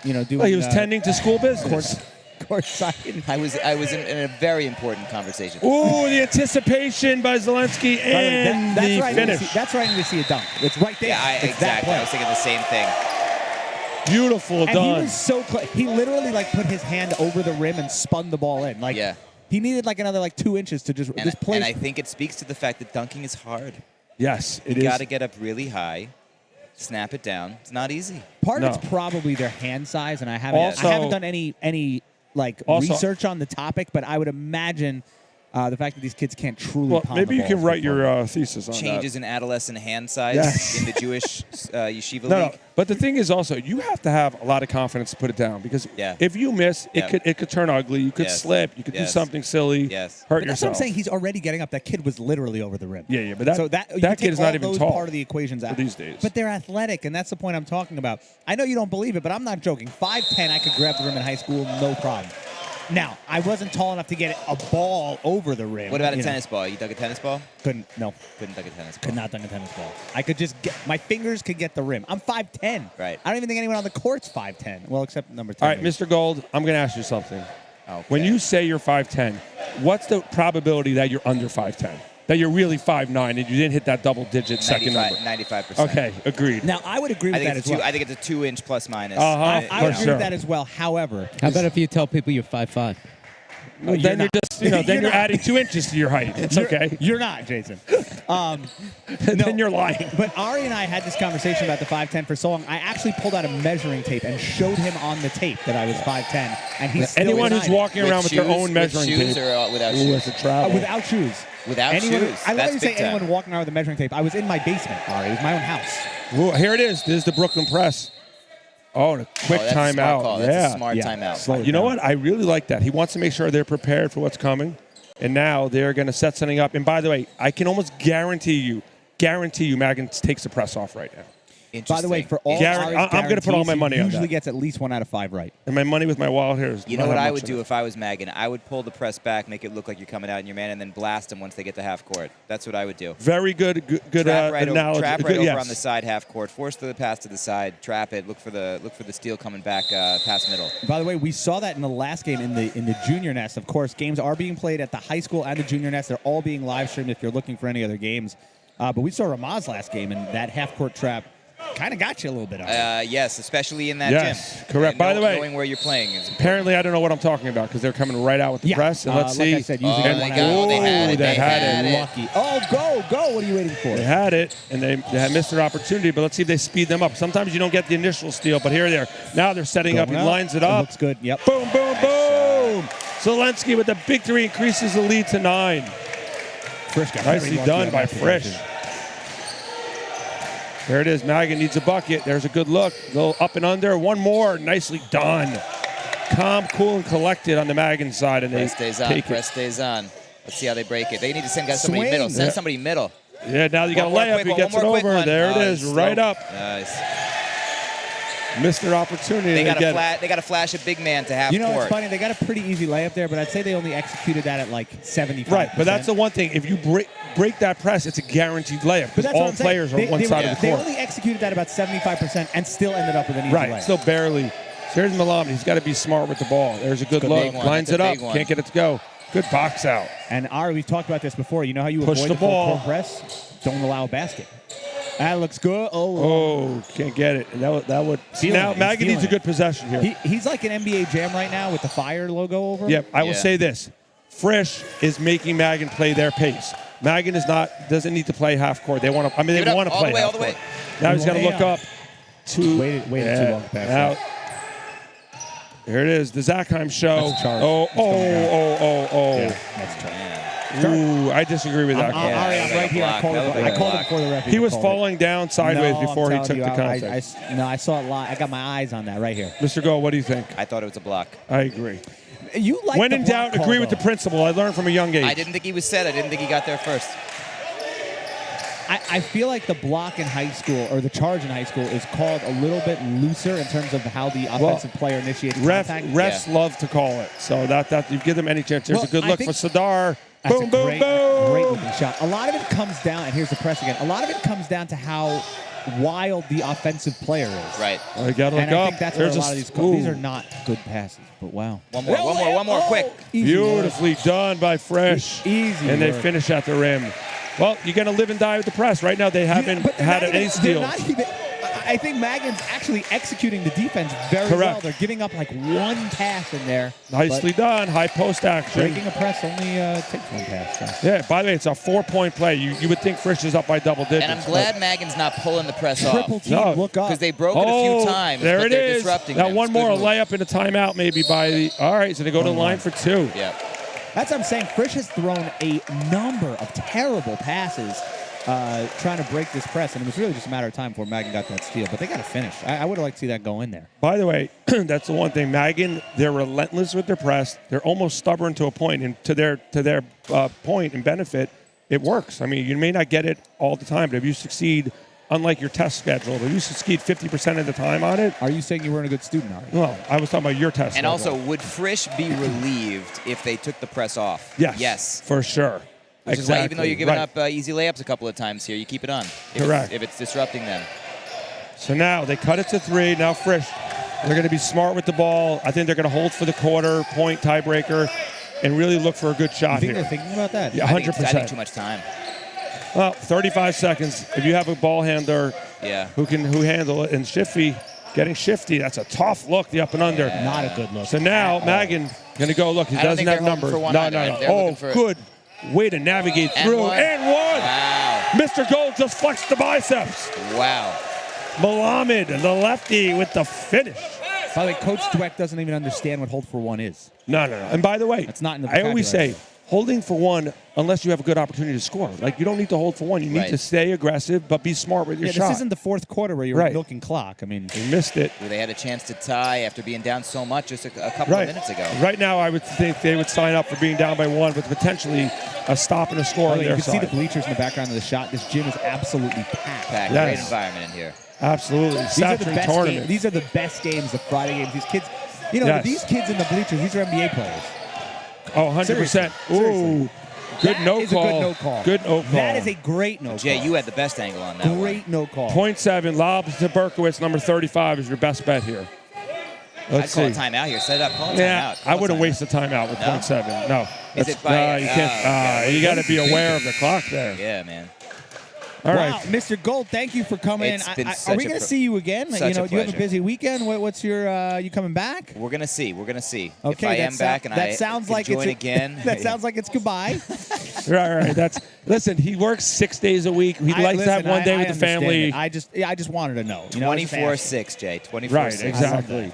doing well, he was tending to school business. courtside? I was in a very important conversation. Ooh, the anticipation by Zelensky By the way, and that's the where I need to finish. see- that's where I need to see a dunk. It's right there. Yeah, It's that exactly. play. I was thinking the same thing. Beautiful And he done. was so close. He literally put his hand over the rim and spun the ball in. Yeah. He needed another 2 inches to just And, this play. and I think it speaks to the fact that dunking is hard. Yes, it You is. got to get up really high, snap it down. It's not easy. Part of No. it's probably their hand size, and I haven't Also- done any Also- research on the topic, but I would imagine the fact that these kids can't truly. Well, pound maybe the you can ball write is important. your thesis on Changes in adolescent hand size Yes. in the Jewish yeshiva that. No, league. but the thing is also you have to have a lot of confidence to put it down because Yeah. if you miss, Yeah. it could turn ugly. You could Yes. slip. You could do Yes. something silly. Yes. Hurt But that's yourself. what I'm saying. He's already getting up. That kid was literally over the rim. Yeah, but that so that you that take kid is all not even those tall part of the equations out these days. But they're athletic, and that's the point I'm talking about. I know you don't believe it, but I'm not joking. 5'10", I could grab the rim in high school, no problem. Now, I wasn't tall enough to get a ball over the rim. What about a you know. tennis ball? You dug a tennis ball? Couldn't. No. Couldn't dug a tennis ball. Could not dunk a tennis ball. I could just get my fingers could get the rim. I'm 5'10". Right. I don't even think anyone on the court's 5'10". Well, except number 10. All right, Mr. Gold, I'm going to ask you something. Okay. When you say you're 5'10", what's the probability that you're under 5'10"? That you're really 5'9" and you didn't hit that double-digit second number? 95%. Okay, agreed. Now I would agree with that as well. I think it's a 2-inch plus minus. Uh-huh. I for would agree sure. with that as well. However, How about if you tell people you're 5'5"? you're then you're not. just, then You're you're not. adding 2 inches to your height. It's okay. You're not, Jason. Then you're lying. But Ari and I had this conversation about the 5'10" for so long. I actually pulled out a measuring tape and showed him on the tape that I was 5'10", and he's still Anyone who's denied it. walking around with their own measuring with shoes tape. or without Ooh, shoes? it's a travel. Without shoes. Without anyone, shoes. I love That's you say big time. anyone walking around with a measuring tape. I was in my basement, Ari. It was my own house. Ooh, here it is. This is the Brooklyn Press. Oh, and a quick Oh, that's a smart timeout. call. Yeah. That's a smart Yeah. timeout. Slow it You know down. what? I really like that. He wants to make sure they're prepared for what's coming. And now they're going to set something up. And by the way, I can almost guarantee you, Madigan takes the press off right now. By the way, for all Gary, Ari's I'm going to put all my guarantees, money he on usually that. gets at least 1 out of 5 right. And my money with my wallet here is You know not what how I much would it do is. if I was Magan? I would pull the press back, make it look like you're coming out in your man, and then blast them once they get to half court. That's what I would do. Very good Trap right analogy. Trap right Good- over yes. on the side half court. Force the pass to the side. Trap it. Look for the steal coming back past middle. By the way, we saw that in the last game in the junior nest. Of course, games are being played at the high school and the junior nest. They're all being live streamed if you're looking for any other games. But we saw Ramaz last game, and that half court trap kind of got you a little bit on it. Yes, especially in that Yes, gym. correct. By the way, knowing where you're playing is important. Apparently, I don't know what I'm talking about because they're coming right out with the press. And let's like see. I said, using Oh, it they one got- out. they had it, they had it. Lucky. Oh, go. What are you waiting for? They had it, and they had missed their opportunity, but let's see if they speed them up. Sometimes you don't get the initial steal, but here they are. Now they're setting up. He Going lines it up. looks good. Yep. Boom, boom, boom. Zelensky with the big 3 increases the lead to 9. Frisch got very Nicely lucky done on by that Frisch. possession. There it is. Magan needs a bucket. There's a good look. Little up and under. One more. Nicely done. Calm, cool, and collected on the Magan side, and they Press stays on. take Press it. stays on. Let's see how they break it. They need to send somebody Swing. middle. Send Yeah. somebody middle. Yeah, now you got a One more layup. quick He one, gets one it more quick over. one. There it Nice. is. Right up. Nice. Missed their opportunity. They to got get it. They got to flash a big man to half You know, court. it's funny. They got a pretty easy layup there, but I'd say they only executed that at like 75%. Right, but that's the one thing. If you break that press, it's a guaranteed layup But because that's what all I'm saying. players are on one side of the They court. only executed that about 75% and still ended up with an easy Right, layup. still barely. So here's Malamud. He's got to be smart with the ball. There's a good Good look. big one. Lines That's it a up. big one. Can't get it to go. Good box out. And Ari, we've talked about this before. You know how you Push avoid the the full ball. court press? Don't allow a basket. That looks good. Oh, can't get it. And that would. Feeling Now it. He's Magan needs a feeling good possession here. He's like an NBA Jam right now with the fire logo over him. Yep, I will Yeah. say this. Frisch is making Magan play their pace. Magan doesn't need to play half court. They want to. I mean, Give it they up. want to All play the way, half all the way. court. Now he's got to look up to. Waited too long to pass Now, that. here it is, the Zachheim show. That's a charge. Oh, It's going down. oh. Yeah, that's tough. Ooh, I disagree with that. Ari, I'm Yeah, right here. I block. called That it. was I a called it block. before the referee. He was called it. falling down sideways No, I'm before he telling took you, the I contact. I saw it live. I got my eyes on that right here. Mr. Gold, what do you think? I thought it was a block. I agree. You like When the in block doubt, call, agree with the though. principle. I learned from a young age. I didn't think he was set. I didn't think he got there first. I feel like the block in high school or the charge in high school is called a little bit looser in terms of how the offensive player initiates contact. Refs love to call it. So that you give them any chance. There's Well, a good I look think for Sadar. That's Boom, a boom, great, boom. great looking shot. A lot of it comes down, and here's the press again. A lot of it comes down to how wild the offensive player is. Right. I got to look And I up. think that's where There's a lot of these are not good passes, but wow. One more, quick. Easy work. Beautifully done by Frisch. Easy And they work. finish at the rim. Well, you're going to live and die with the press. Right now, they haven't But they're had not any even- steals. they're not even- I think Magan's actually executing the defense very well. Correct. They're giving up like one pass in there. Nicely done. High post but action. breaking a press only takes one pass. So. Yeah, by the way, it's a 4-point play. You would think Frisch is up by double digits. And I'm glad Magan's not pulling the press Triple off. team, No. look up. Because they broke it a few times, there but it they're is. disrupting Now them. one It's good more, a move. layup and a timeout maybe by the. All right, so they go to the line for 2. Yeah. That's what I'm saying. Frisch has thrown a number of terrible passes trying to break this press, and it was really just a matter of time before Magan got that steal. But they got to finish. I would have liked to see that go in there. By the way, that's the one thing. Magan, they're relentless with their press. They're almost stubborn to a point, and to their point and benefit, it works. I mean, you may not get it all the time, but if you succeed, unlike your test schedule, if you succeed 50% of the time on it. Are you saying you weren't a good student, Ari? Well, I was talking about your test. And schedule. also, would Frisch be relieved if they took the press off? Yes. Yes. For sure. Which is why even though you're giving up easy layups a couple of times here, you keep it on. Correct. If it's disrupting them. So now they cut it to 3. Now Frisch, they're going to be smart with the ball. I think they're going to hold for the point tiebreaker and really look for a good shot You think here. they're thinking about that? Yeah, I think 100%. I think too much time. Well, 35 seconds. If you have a ball handler Yeah. who handle it, and getting shifty, that's a tough look, the up and under. Not a good look. So now Magan going to go, look, he I don't doesn't think have they're hoping numbers. for one No. either. They're Oh, looking for- good way to navigate And through. one. And one. Wow. Mr. Gold just flexed the biceps. Wow. Malamud, the lefty, with the finish. By the way, Coach Dweck doesn't even understand what hold for one is. No. And by the way, That's not in the I always say, vocabulary. holding for one unless you have a good opportunity to score. Like, you don't need to hold for one. You need Right. to stay aggressive, but be smart with your shot. This isn't the fourth quarter where you're Right. milking clock. I mean, You missed it. Where they had a chance to tie after being down so much just a couple of minutes ago. Right now, I would think they would sign up for being down by one with potentially a stop and a score on you their can see side. the bleachers in the background of the shot. This gym is absolutely packed. Packed. Yes. Great environment in here. Absolutely. These are the Satran best tournament. games. These are the best games, the Friday games. These kids, Yes. these kids in the bleachers, these are NBA players. Oh, 100%. Ooh. Good That no is a call. good no call. Good no call. That is a great no Jay, call. you had the best angle on that one. Great no call. .7, lob to Berkowitz, number 35 is your best bet here. I'd Let's call see. a timeout here. Set it up. Call a Yeah, timeout. Call I a wouldn't timeout. waste a timeout with No? .7. No. Is it by- you can't. yeah. You got to be aware of the clock there. Yeah, man. All Wow, right. Mr. Gold, thank you for coming in. It's been Are such we a going to pr- see you again? such a Do you have a pleasure. busy weekend? What's your? You coming back? We're gonna see. We're gonna see. Okay, if I that am back and that I sounds can like join it's again. That sounds like it's goodbye. Right. Listen, he works 6 days a week. He'd like to have one day with the understand family. it. I just wanted to know. You know, just asking. 24/6, Jay. 24/6. Right, exactly.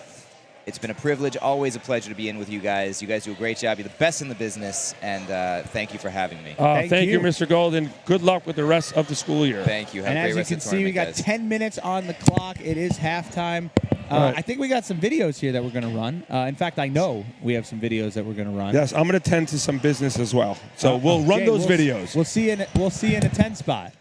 It's been a privilege, always a pleasure to be in with you guys. You guys do a great job. You're the best in the business, and thank you for having me. Thank you, you. Mr. Golden. Good luck with the rest of the school year. Thank you. Have And a great as you rest can of the see, we tournament, got guys. 10 minutes on the clock. It is halftime. Right. I think we got some videos here that we're going to run. In fact, I know we have some videos that we're going to run. Yes, I'm going to tend to some business as well. So we'll run Jay, those videos. We'll see you in a 10 spot.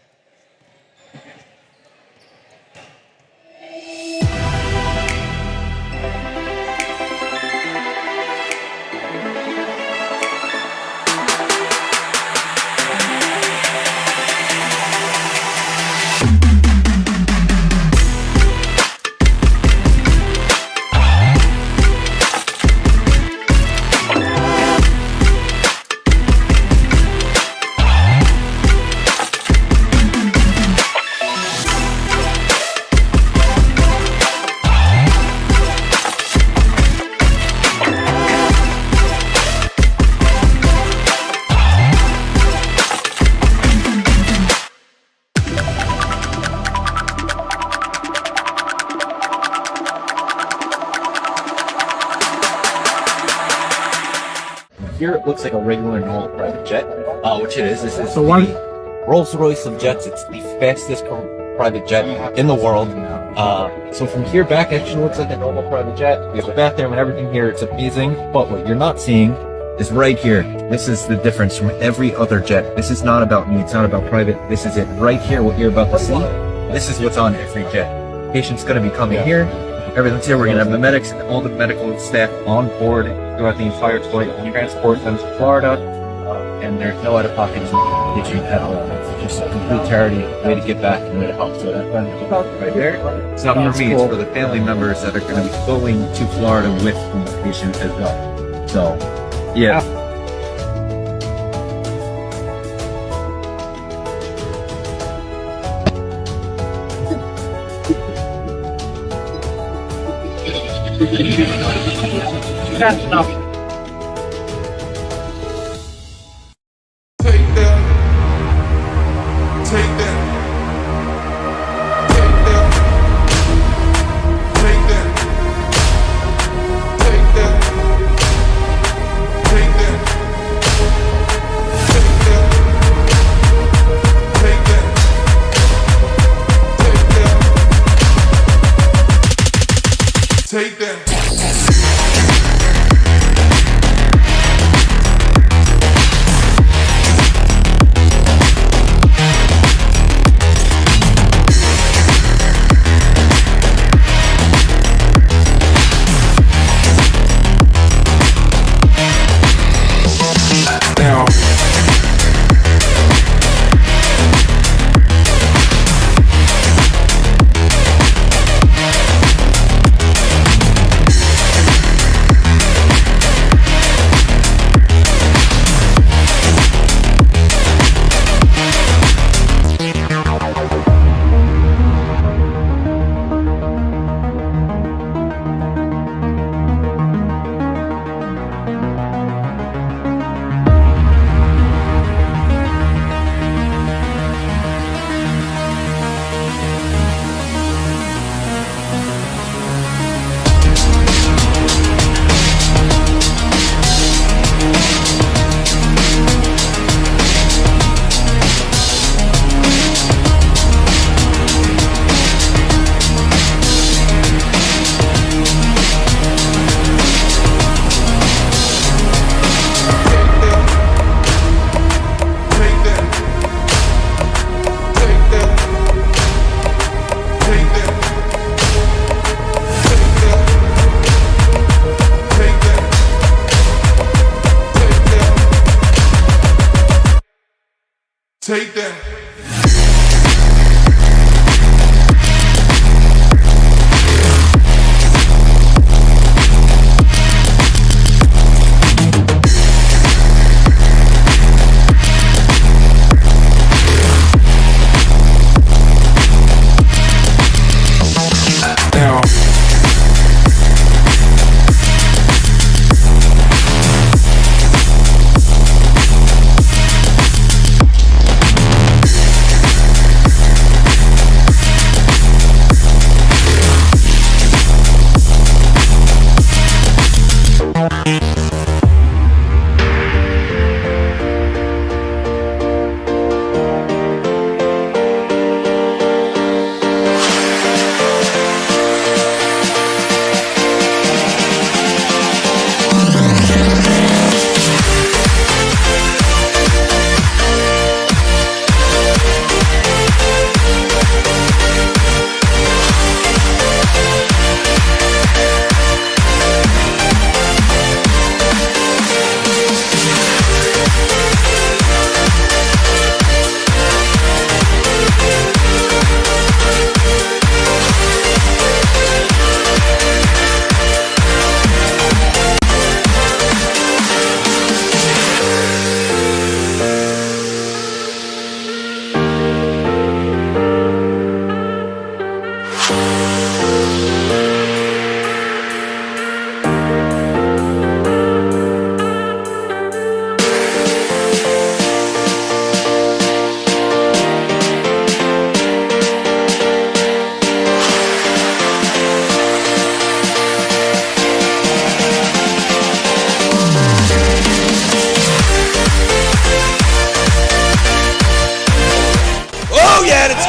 Here it looks like a regular normal private jet, which it is. This is the Rolls-Royce of jets. It's the fastest private jet in the world. So from here back, it actually looks like a normal private jet. We have a bathroom and everything here. It's amazing. But what you're not seeing is right here. This is the difference from every other jet. This is not about me. It's not about private. This is it. Right here, what you're about to see, this is what's on every jet. Patient's going to be coming here. Everything's here. We're going to have the medics and all the medical staff on board throughout the entire flight. We'll transport them to Florida, and there's no out-of-pocket issue at all. It's just a complete charity way to get back and way to help. So that right there, it's not for me, it's for the family members that are going to be going to Florida with the patient as well. So, yeah. That's enough. Take that. Take that. Take that. Take that. Take that. Take that. Take that. Take that. Take that. Take that. Take that.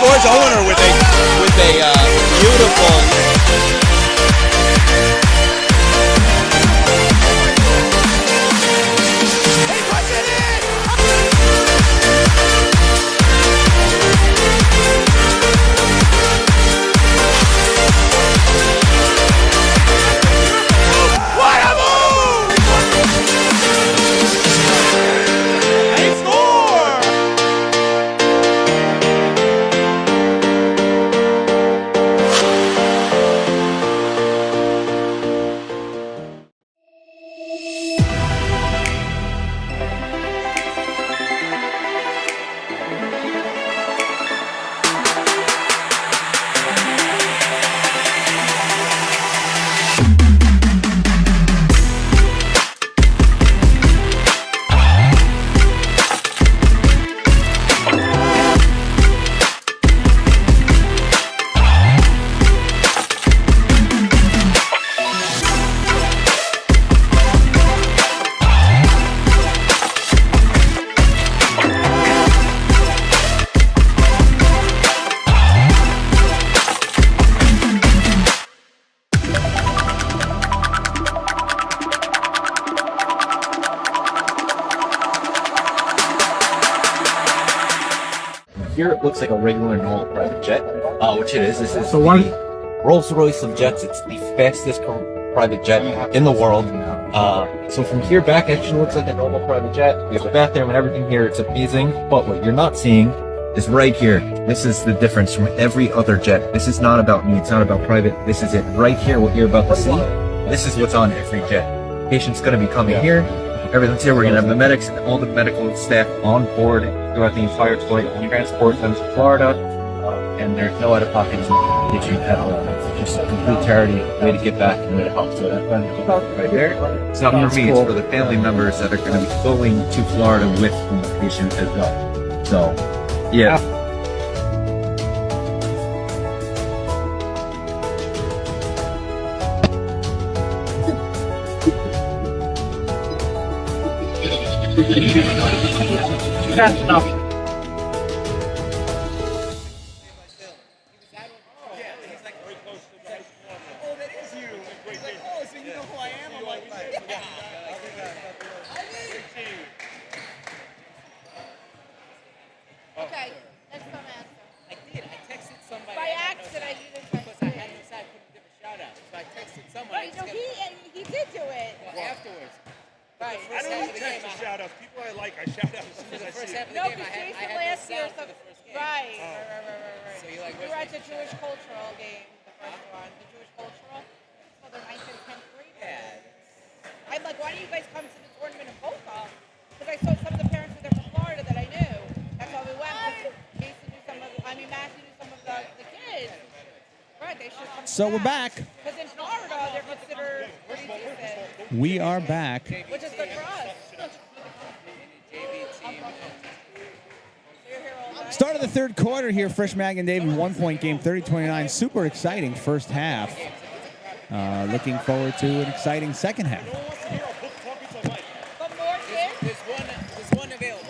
Scores owner with a beautiful. Here it looks like a regular normal private jet, which it is. This is the Rolls-Royce of jets. It's the fastest private jet in the world. So from here back, it actually looks like a normal private jet. We have a bathroom and everything here. It's amazing. But what you're not seeing is right here. This is the difference from every other jet. This is not about me. It's not about private. This is it. Right here, what you're about to see. This is what's on every jet. Patient's going to be coming here. Everything's here. We're going to have the medics and all the medical staff on board throughout the entire flight. We'll transport them to Florida, and there's no out-of-pocket issue at all. It's just a complete charity, way to get back and way to help. So that right there, it's not for me, it's for the family members that are going to be going to Florida with the patient as well. So, yeah. Fast enough. Okay, that's some answer. I did. I texted somebody. By accident, you didn't text me. Because I hadn't decided I couldn't give a shout out. So I texted someone. Right, no, he did do it. Well, afterwards. Right. I don't text the shout outs. People I like, I shout out as soon as I see them. No, because Jason last year. Right. So we were at the Jewish cultural game, the first one. The Jewish cultural. So they're 9th and 10th grade. Yeah. I'm like, why do you guys come to the tournament in Boca? Because I saw some of the parents were there from Florida that I knew. That's why we went. Jason knew some of, Matthew knew some of the kids. Right, they should come. So we're back. Because in Florida, they're considered pretty decent. We are back. Which is good for us. Start of the third quarter here. Frisch, Mag, and Davey, 1-point game, 30-29. Super exciting first half. Looking forward to an exciting second half. There's one available.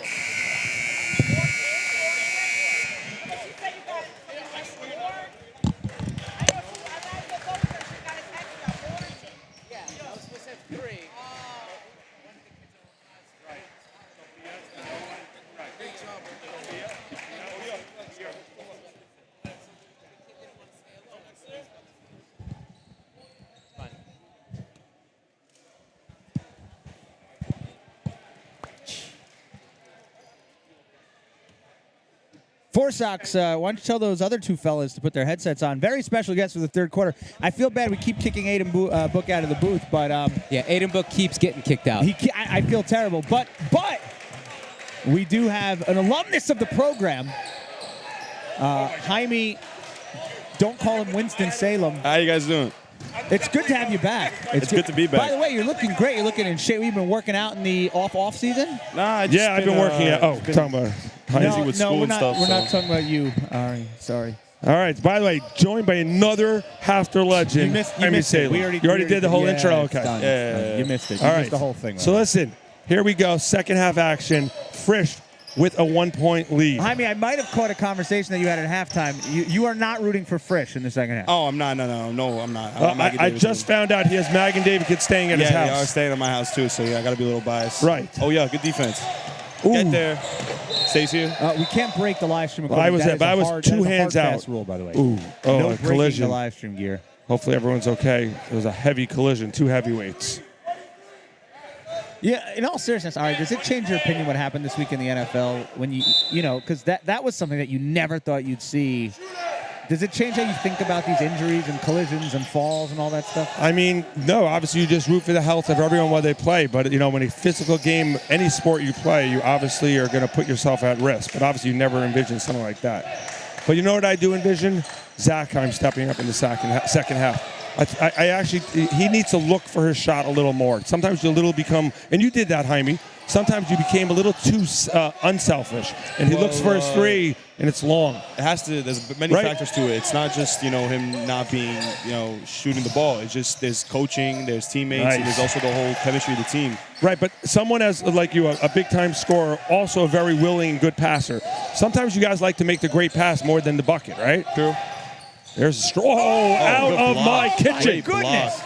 Four Sox, why don't you tell those other two fellas to put their headsets on? Very special guests for the third quarter. I feel bad we keep kicking Aiden Book out of the booth, but Yeah, Aiden Book keeps getting kicked out. I feel terrible. But we do have an alumnus of the program, Jaime. Don't call him Winston-Salem. How you guys doing? It's good to have you back. It's good to be back. By the way, you're looking great. You're looking in shape. We've been working out in the off season. Nah, I've been working out. Oh, talking about busy with school we're and not, stuff. We're not talking about you, Ari. Sorry. All right. By the way, joined by another Hafter legend. You missed Jaime it. Salem. You already did the whole yeah, intro. it's Okay. done. Yeah. You missed it. You All right. missed the whole thing. So right? listen, here we go. Second half action. Frisch with a 1-point lead. Jaime, I might have caught a conversation that you had at halftime. You are not rooting for Frisch in the second half. Oh, I'm not. No, I'm not. I just found out he has Mag and David kids staying at his house. Yeah, they are staying at my house too, so yeah, I got to be a little biased. Right. Oh, yeah, good defense. Ooh. Get there. Stays here. We can't break the live stream. Well, I was that was two hands out. Fast rule, by the way. Ooh. Oh, no a breaking collision. the live stream gear. Hopefully everyone's okay. It was a heavy collision. Two heavyweights. Yeah, in all seriousness, all right, does it change your opinion what happened this week in the NFL when because that was something that you never thought you'd see? Does it change how you think about these injuries and collisions and falls and all that stuff? I mean, no, obviously you just root for the health of everyone while they play. But, when a physical game, any sport you play, you obviously are going to put yourself at risk. But obviously you never envision something like that. But you know what I do envision? Zachheim stepping up in the second half. I actually, he needs to look for his shot a little more. Sometimes you become, and you did that, Jaime. Sometimes you became a little too unselfish, and he looks for his three, and it's long. It has to. There's many factors to it. It's not just him not being shooting the ball. It's just there's coaching, there's teammates, and there's also the whole chemistry of the team. Right, but someone as like you, a big time scorer, also a very willing and good passer. Sometimes you guys like to make the great pass more than the bucket, right? True. There's a straw out of my kitchen. Goodness.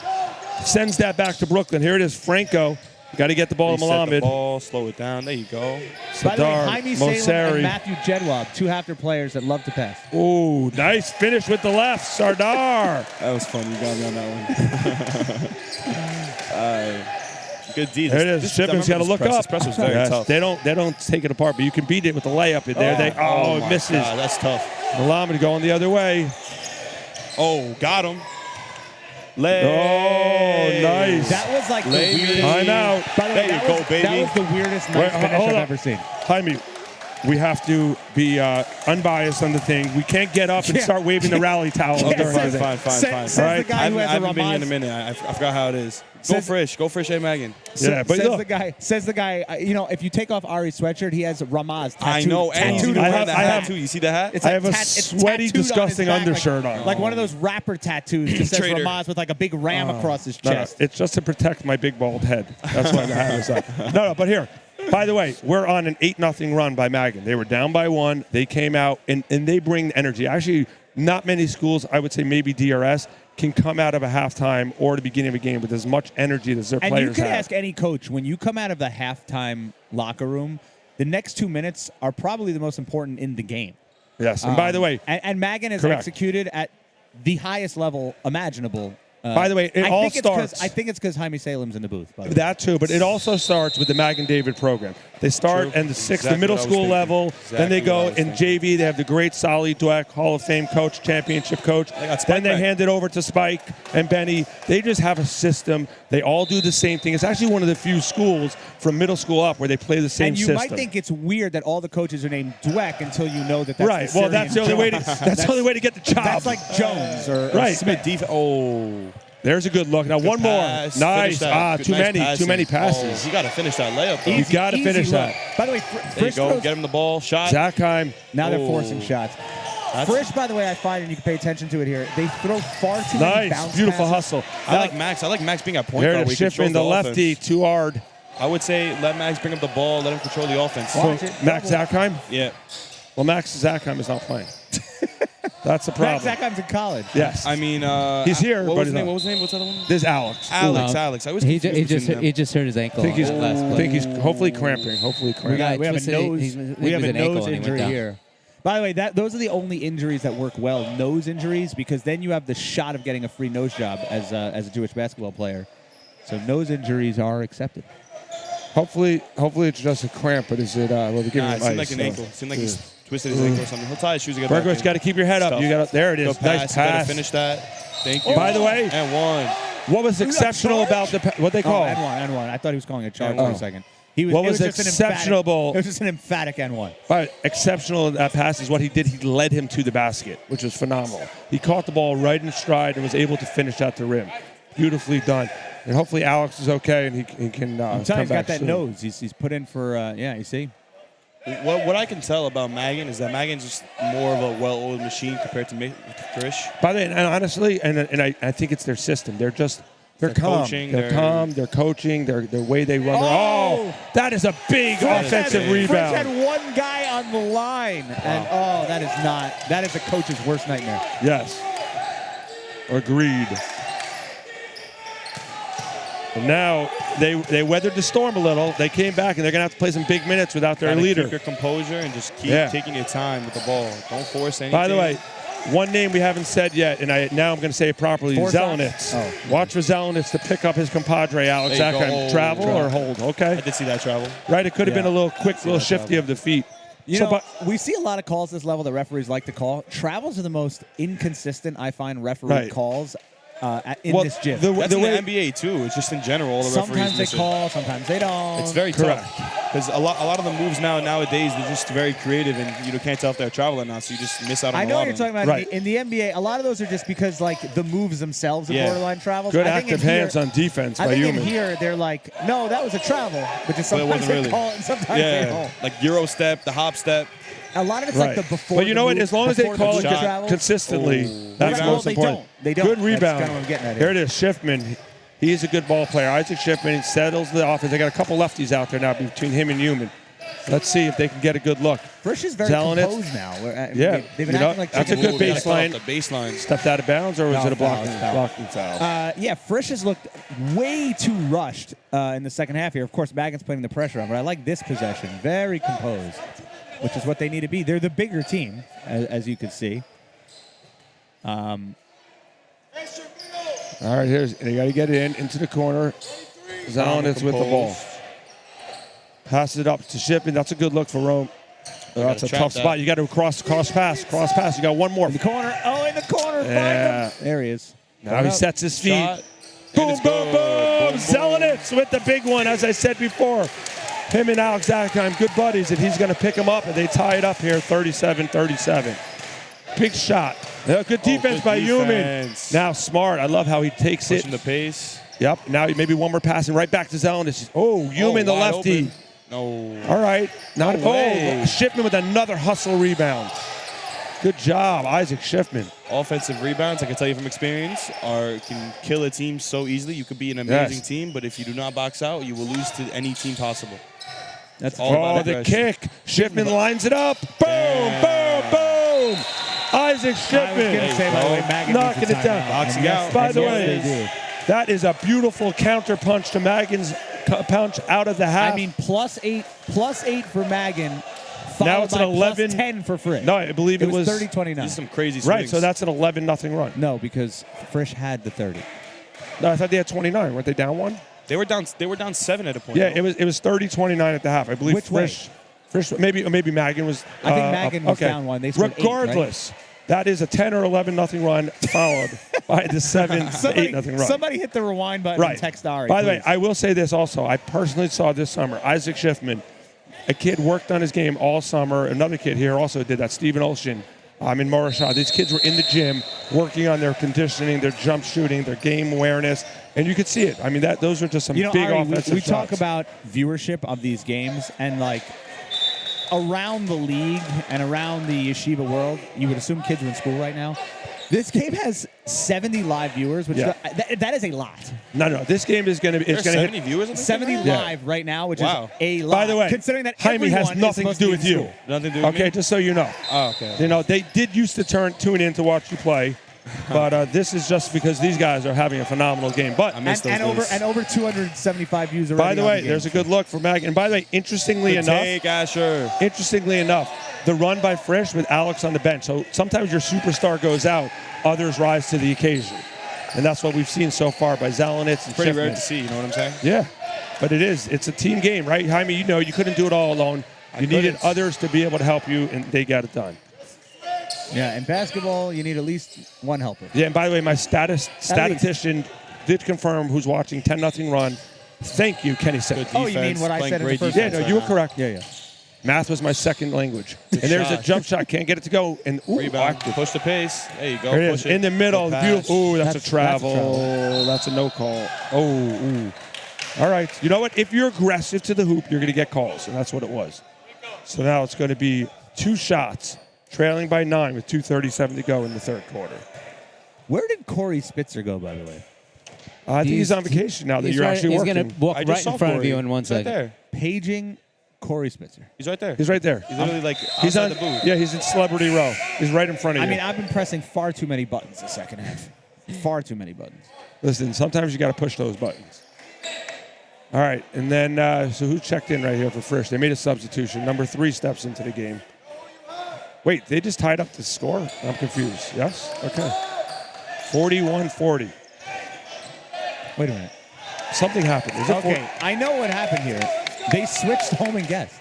Sends that back to Brooklyn. Here it is, Franco. You got to get the ball to Reset the Malamed. ball, slow it down. There you go. By the way, Sadar, Jaime Salem Moseri. and Matthew Jedwab, two Hafter players that love to pass. Ooh, nice finish with the left, Sardar. That was fun. You got me on that one. Good D. There it is. Shipman's got to look up. This press was very tough. They don't take it apart, but you can beat it with the layup in there. It misses. God, that's tough. Malamed going the other way. Oh, got him. Oh, nice. That was like the weirdest. I'm out. By the way, There you go, baby. That was the weirdest night finish hold I've up. ever seen. Jaime, we have to be unbiased on the thing. We can't get up and start waving the rally towel. Yeah, during says- the thing. Fine. Says Right. the guy who I has a haven't been here in a Ramaz. minute. I forgot how it is. Go Frisch, A. Magan. Yeah, but says look, the guy. If you take off Ari's sweatshirt, he has Ramaz tattooed. I know, and he's even I wearing have- the I hat have- too. You see the hat? It's I like have a it's sweaty, tattooed on his disgusting back, undershirt on. like one of those rapper tattoos that says Traitor. Ramaz with like a big ram across his No, chest. it's just to protect my big bald head. That's why the hat is up. No, but here. By the way, we're on an 8-0 run by Magan. They were down by 1. They came out, and they bring energy. Actually, not many schools, I would say maybe DRS, can come out of a halftime or the beginning of a game with as much energy as their And players you could have. ask any coach, when you come out of the halftime locker room, the next 2 minutes are probably the most important in the game. Yes, and by the way, and Magan has correct. executed at the highest level imaginable By the way, it all starts. I think it's because Jaime Salem's in the booth. By the way. That too, but it also starts with the Mag and David program. They start True. in the sixth, Exactly the middle what I was school thinking. level. Then they Exactly what I go was in thinking. JV. They have the great Solly Dweck, Hall of Fame coach, championship coach. got Spike Then they back. hand it over to Spike and Benny. They just have a system. They all do the same thing. It's actually one of the few schools from middle school up where they play the same And you system. might think it's weird that all the coaches are named Dweck until you know that that's right. the Well, that's the only way to. That's the only way to get the job. That's like Jones or Right. Smith. There's a good look. Now one more. Pass. Nice. Finish that. Too Nice many. Too passing. many passes. Oh, you got to finish that layup. Though. You got to finish look. that. By the way, There you Frisch go. throws- Get him the ball. Shot. Zachheim. now they're Oh. forcing shots. That's- Frisch, by the way, I find, and you can pay attention to it here, they throw far too many Nice. bounce Beautiful passes. hustle. I like Max. I like Max being at point There guard. to where he Schiffman, controls the offense. lefty, too hard. I would say let Max bring up the ball. Let him control the offense. Watch it. Max Zachheim? Yeah. Well, Max Zachheim is not playing. That's the Max problem. Zackheim's in college. Yes. I mean, He's here, What but was he's his name? not. What was his name? What's the other one? This is Alex. Alex. No. Alex. I was He confused between them. just hurt his ankle. I think he's, on the last I play. think he's hopefully cramping. Hopefully cramping. got We have a twisted. nose. He We have was a an ankle nose and he went injury down. here. By the way, those are the only injuries that work well, nose injuries, because then you have the shot of getting a free nose job as a Jewish basketball player. So nose injuries are accepted. Hopefully it's just a cramp, but is it, well, they're giving Nah, him it seemed ice, like an so- ankle. It seemed like he's twisted his ankle or something. He'll tie his shoes again. Bergowitz got to keep your head up. You got there it is. Good pass. Nice You got pass. to finish that. Thank you. By the way, and one. what was exceptional about the what they call? N1. I thought he was calling a charge Oh. for a second. He was, What it was just an exceptional- It was just an emphatic N1. But exceptional in that pass is what he did. He led him to the basket, which was phenomenal. He caught the ball right in stride and was able to finish at the rim. Beautifully done. And hopefully Alex is okay and he can I'm telling you, come he's got back that soon. nose. He's put in for, you see. What I can tell about Magan is that Magan's just more of a well-oiled machine compared to Frisch. By the way, and honestly, and I think it's their system. They're They're calm. coaching, They're they're- calm. They're coaching. The way they run. Oh! That is a big offensive Frisch rebound. had one guy on the line, and that is a coach's worst nightmare. Yes. Agreed. And now they weathered the storm a little. They came back, and they're going to have to play some big minutes without their Gotta leader. Keep your composure and just keep Yeah. taking your time with the ball. Don't force anything. By the way, one name we haven't said yet, and now I'm going to say it properly, Forsyth? Zelenitz. Oh. Watch for Zelenitz to pick up his compadre, Alex There you Zachheim. go. Travel or hold, I okay? did see that travel. Right, it could have Yeah. been a little quick, little that shifty travel. of the feet. You So, know, but- we see a lot of calls this level that referees like to call. Travels are the most inconsistent, I find, referee Right. calls in Well, this gym. That's the in way the NBA too. It's just in general. All the referees Sometimes they miss it. call, sometimes they don't. It's very Correct. tough because a lot of the moves nowadays they're just very creative and you can't tell if they're traveling now, so you just miss out on I a know lot what you're of them. talking about. Right. In the NBA, a lot of those are just because like the moves themselves are Yeah. borderline travels. Good I think active in here- hands on defense I by think in Human. here they're like, no, that was a travel, but just But it sometimes wasn't they really. call it and sometimes they Yeah, don't. like Euro step, the hop step. A lot of it's Right. like the before. But you know the what? move, As long as they before call the it travel. consistently, that's Well, most they important. don't. They don't. Good That's rebound. kinda what I'm getting at There here. it is, Schiffman. He's a good ball player. Isaac Schiffman settles the offense. They got a couple lefties out there now between him and Human. Let's see if they can get a good look. Frisch is very Zelenitz. composed now. Yeah. They've been You know, acting like that's a chicken good Ooh, they gotta baseline. cut off the baseline. Stepped out of bounds, or was No, it a blocking foul. blocking foul? Yeah, Frisch has looked way too rushed in the second half here. Of course, Magan's putting the pressure on, but I like this possession. Very composed, which is what they need to be. They're the bigger team, as you can see. All right, they got to get it into the corner. Zelenitz with the ball. Composed. Passes it up to Schiffman. That's a good look for Rome. That's a trap tough that. spot. You got to cross pass. You got one more. In the corner. Oh, in the corner. Yeah. Find him. There he is. Now he sets his feet. Shot. Boom, And boom, it's boom. good. Boom, Zelenitz with the big one, as I said before. Him and Alex Zachheim, good buddies, and he's going to pick him up, and they tie it up here 37-37. Big shot. Good defense good by Human. defense. Now Smart. I love how he takes Pushing it. the pace. Yep. Now maybe one more pass and right back to Zelenitz. Oh, Human, the wide lefty. open. No. All right. Not No way. Schiffman with another hustle rebound. Good job, Isaac Schiffman. Offensive rebounds, I can tell you from experience, can kill a team so easily. You could be an amazing Yes. team, but if you do not box out, you will lose to any team possible. That's all Oh, about the aggression. kick. Schiffman lines it up. Boom, boom, boom. Isaac I was going to Schiffman say, by the way, Magan knocking needs a it down. timeout. Boxing And yes, out. By and the yes, way, they do. that is a beautiful counter punch to Magan's punch out of the half. I mean, +8 for Magan. Now it's an 11 +10 for Frisch. No, I believe it was 30-29. These are some crazy swings. right. So that's an 11-0 run. No, because Frisch had the 30. No, I thought they had 29. Weren't they down one? They were down 7 at a point. Yeah, no? it was 30-29 at the half. I believe Which way? Frisch, maybe Magan was. I think Magan was okay. down one. They scored 8, Regardless, that is a 10 or 11 nothing run followed by the 7 to 8 nothing run. Somebody hit the rewind button and text Ari. By the way, please. I will say this also. I personally saw this summer Isaac Schiffman, a kid worked on his game all summer. Another kid here also did that. Stephen Olshin. In Morishah. These kids were in the gym working on their conditioning, their jump shooting, their game awareness, and you could see it. I mean, those are just some big Ari, offensive we shots. talk about viewership of these games, and like around the league and around the yeshiva world, you would assume kids are in school right now. This game has 70 live viewers, which that is a lot. No. This game is going to be. It's going to 70 hit viewers. In this 70 game? live right now, which is a lot. By the way, considering that Jaime has everyone is nothing to supposed do be with in you. school. Nothing to do with Okay, me? just so you know. Oh, okay. You know, they did used to tune in to watch you play, but this is just because these guys are having a phenomenal game. But I missed those days. over 275 views already. by the way, there's a good look for Mag. And by the way, interestingly Take Asher. enough, the run by Frisch with Alex on the bench. So sometimes your superstar goes out, others rise to the occasion. And that's what we've seen so far by Zelenitz and Pretty Schiffman. rare to see, you know what I'm saying? Yeah, but it is. It's a team game, right? Jaime, you know you couldn't do it all alone. You needed couldn't. others to be able to help you, and they got it done. Yeah, in basketball, you need at least one helper. Yeah, and by the way, my statistician did confirm who's watching 10-0 run. Thank you, Kenny said. Good Oh, you mean defense, what I playing said in the great first Yeah, defense no, you were right now. correct. Yeah. Math was my second language. And there's a shot. jump shot. Can't get it to go. And Rebound. active. Push the pace. There you go. There it Push is. it. In the middle. Good pass. Beautiful. Ooh, that's a That's a travel. travel. That's a no call. Oh, ooh. All right. You know what? If you're aggressive to the hoop, you're going to get calls. And that's what it was. So now it's going to be 2 shots, trailing by 9 with 2:37 to go in the third quarter. Where did Corey Spitzer go, by the way? I think he's on vacation now that you're actually working. He's going to walk I right just in saw front of Corey. you in 1 He's right second. there. Paging Corey Spitzer. He's right there. He's right there. He's literally like He's outside on. the booth. Yeah, he's in celebrity row. He's right in front of I you. mean, I've been pressing far too many buttons the second half. Far too many buttons. Listen, sometimes you got to push those buttons. All right, and then so who checked in right here for Frisch? They made a substitution. Number 3 steps into the game. Wait, they just tied up the score? I'm confused. Yes? Okay. 41-40. Wait a minute. Something happened. Is it Okay, I know what happened here. They switched home and guest.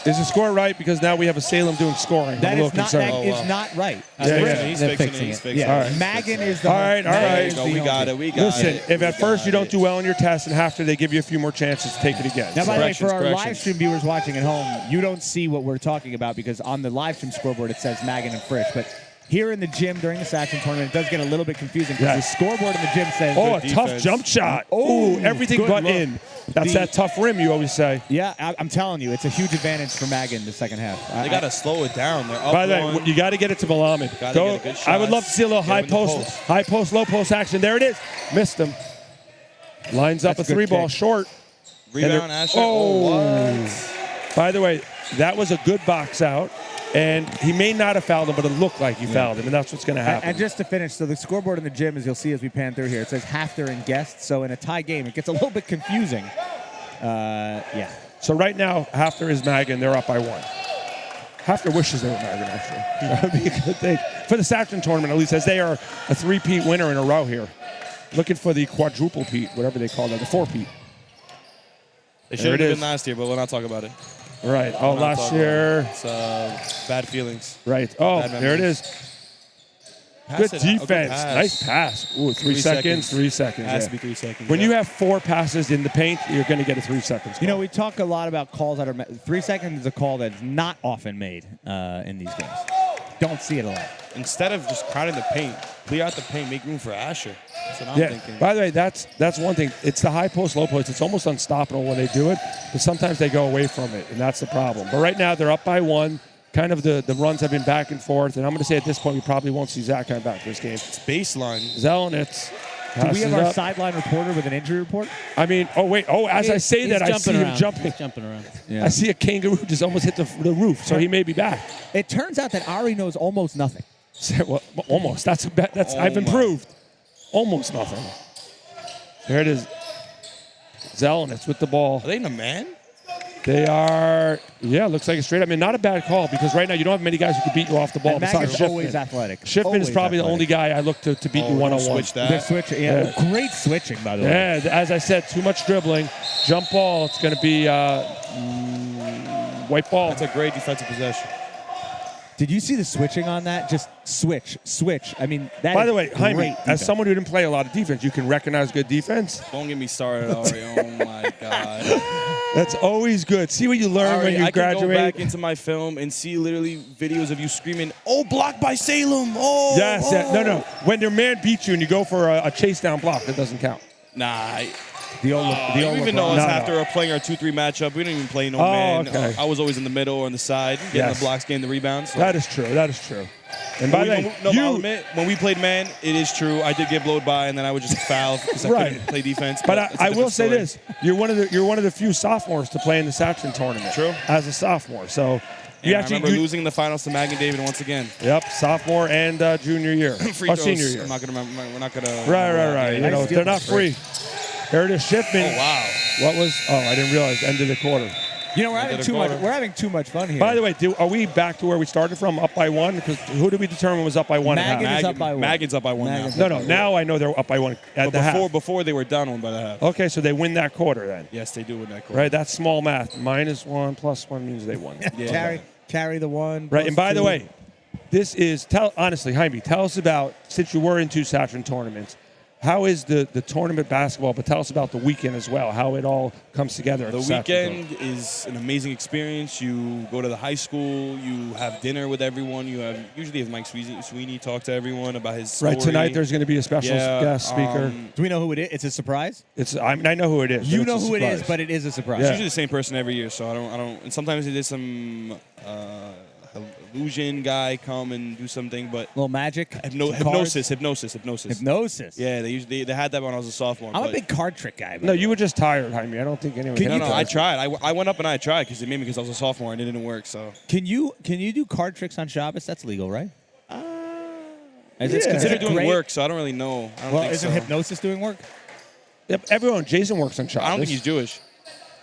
Is the score right? Because now we have a Salem doing scoring. That I'm a is little not. concerned. That is not right. He's They're fixing it. fixing He's it. fixing Yeah, it. Magan is the. All right, all Magan right. is There the you go. We home got team. it. We got Listen, it. if at We first you got don't do well on your test and after they give you a few more chances to take it again. Now, by the way, Corrections, for our corrections. live stream viewers watching at home, you don't see what we're talking about because on the live stream scoreboard it says Magan and Frisch. But here in the gym during the Satran tournament, it does get a little bit confusing because Yeah. the scoreboard in the gym says. Oh, a Good tough defense. jump shot. Oh, Ooh, everything good but look. in. That's The- that tough rim you always say. Yeah, I'm telling you, it's a huge advantage for Magan the second half. They got to slow it down. They're up By the way, one. you got to get it to Malamed. Gotta get a good I would shot. love to see a little Get him in the high post, low post action. There it is. Missed him. Lines up That's a a good 3-ball kick. short. Rebound, Asher. Oh. What? By the way, that was a good box out. And he may not have fouled him, but it looked like he fouled him, and that's what's going to happen. And just to finish, so the scoreboard in the gym, as you'll see as we pan through here, it says Hafter and guest. So in a tie game, it gets a little bit confusing. Yeah. So right now, Hafter is Magan. They're up by 1. Hafter wishes they were Magan, actually. That would be a good thing. For the Satran tournament, at least, as they are a 3-peat winner in a row here. Looking for the quadruple peat, whatever they call that, the 4-peat. They There should have it been is. last year, but we'll not talk about it. Right. Oh, We'll not last talk about year. it. It's bad feelings. Right. Oh, Bad there it memories. is. Pass Good it out. defense. pass. Nice pass. Ooh, 3 seconds. 3 seconds. Has yeah. to be 3 seconds. When yeah. you have 4 passes in the paint, you're going to get a 3 seconds. You know, call. we talk a lot about calls that are 3 seconds is a call that's not often made in these games. Don't see it a lot. Instead of just crowding the paint, clear out the paint, make room for Asher. That's what I'm Yeah. thinking. By the way, that's one thing. It's the high post, low post. It's almost unstoppable when they do it, but sometimes they go away from it, and that's the problem. But right now, they're up by 1. Kind of the runs have been back and forth, and I'm going to say at this point, we probably won't see Zach coming back this game. It's baseline. Zelenitz. Do we have our up. sideline reporter with an injury report? I mean, oh, wait. Oh, as I say that, I see him jumping. He's jumping around. Yeah. I see a kangaroo just almost hit the roof, so he may be back. It turns out that Ari knows almost nothing. Well, almost. That's I've improved. Almost nothing. There it is. Zelenitz with the ball. Are they in a man? They are, looks like a straight up. I mean, not a bad call because right now you don't have many guys who can beat you off the ball And besides Maggie's Schiffman. always athletic. Schiffman is Always probably the athletic. only guy I look to beat you one-on-one. Switch that. They're switching. Yeah. Great switching, by the way. Yeah, as I said, too much dribbling. Jump ball, it's going to be white ball. That's a great defensive possession. Did you see the switching on that? Just switch. I mean, that By is the way, great Jaime, defense. as someone who didn't play a lot of defense, you can recognize good defense. Don't get me started, Ari. Oh, my God. That's always good. See what you learn when you I can go graduate. back into my film and see literally videos of you screaming, "Oh, blocked by Salem!" Oh, Yes, oh. no. When your man beats you and you go for a chase down block, that doesn't count. Nah. The old Even though No, us no. after playing our 2-3 matchup, we didn't even play no Oh, man. okay. I was always in the middle or on the side, getting Yes. the blocks, getting the rebounds. So. That is true. And by the way, I'll admit, when we played man, it is true. I did get blowed by, and then I would just foul because I Right. couldn't play defense. But that's a I will different say story. this: you're one of the few sophomores to play in the Satran tournament. True. As a sophomore, so And I remember losing in the finals to Mag and David once again. Yep, sophomore and junior year, Free or throws. senior year. I'm not gonna remember. We're not gonna. Right. You know, they're not free. There it is, Schiffman. Oh wow. What was? Oh, I didn't realize. End of the quarter. You know, we're having too much. We're having too much fun here. By the way, are we back to where we started from, up by one? Because who did we determine was up by one? Maggin at half? is up by one. Maggins up by one now. No. Now I know they're up by one at But the half. before they were down 1 by the half. Okay, so they win that quarter then. Yes, they do win that quarter. Right, that's small math. -1 + 1 means they won. Yeah. Carry the one. Right, and by the +2. way, this is honestly, Jaime, tell us about, since you were in 2 Satran tournaments, how is the tournament basketball? But tell us about the weekend as well, how it all comes together. at The Satran weekend is an amazing experience. You go to the high school, you have dinner with everyone. You usually have Mike Sweeney talk to everyone about his story. Right, tonight there's going to be a special guest speaker. Do we know who it is? It's a surprise. I know who it is. You but know it's a who it is, surprise. but it is a surprise. It's usually the same person every year, so I don't. And sometimes it is some illusion guy come and do something, but little magic. Hypnosis. Yeah, they had that when I was a sophomore. I'm a but- big card trick guy. No, you were just tired, Jaime. I don't think anyone. No, I tried. I went up and I tried because they made me because I was a sophomore and it didn't work. So Can you do card tricks on Shabbos? That's legal, right? it's considered doing work, so I don't really know. I don't Well, think isn't so. hypnosis doing work? Yep, everyone. Jason works on Shabbos. I don't think he's Jewish.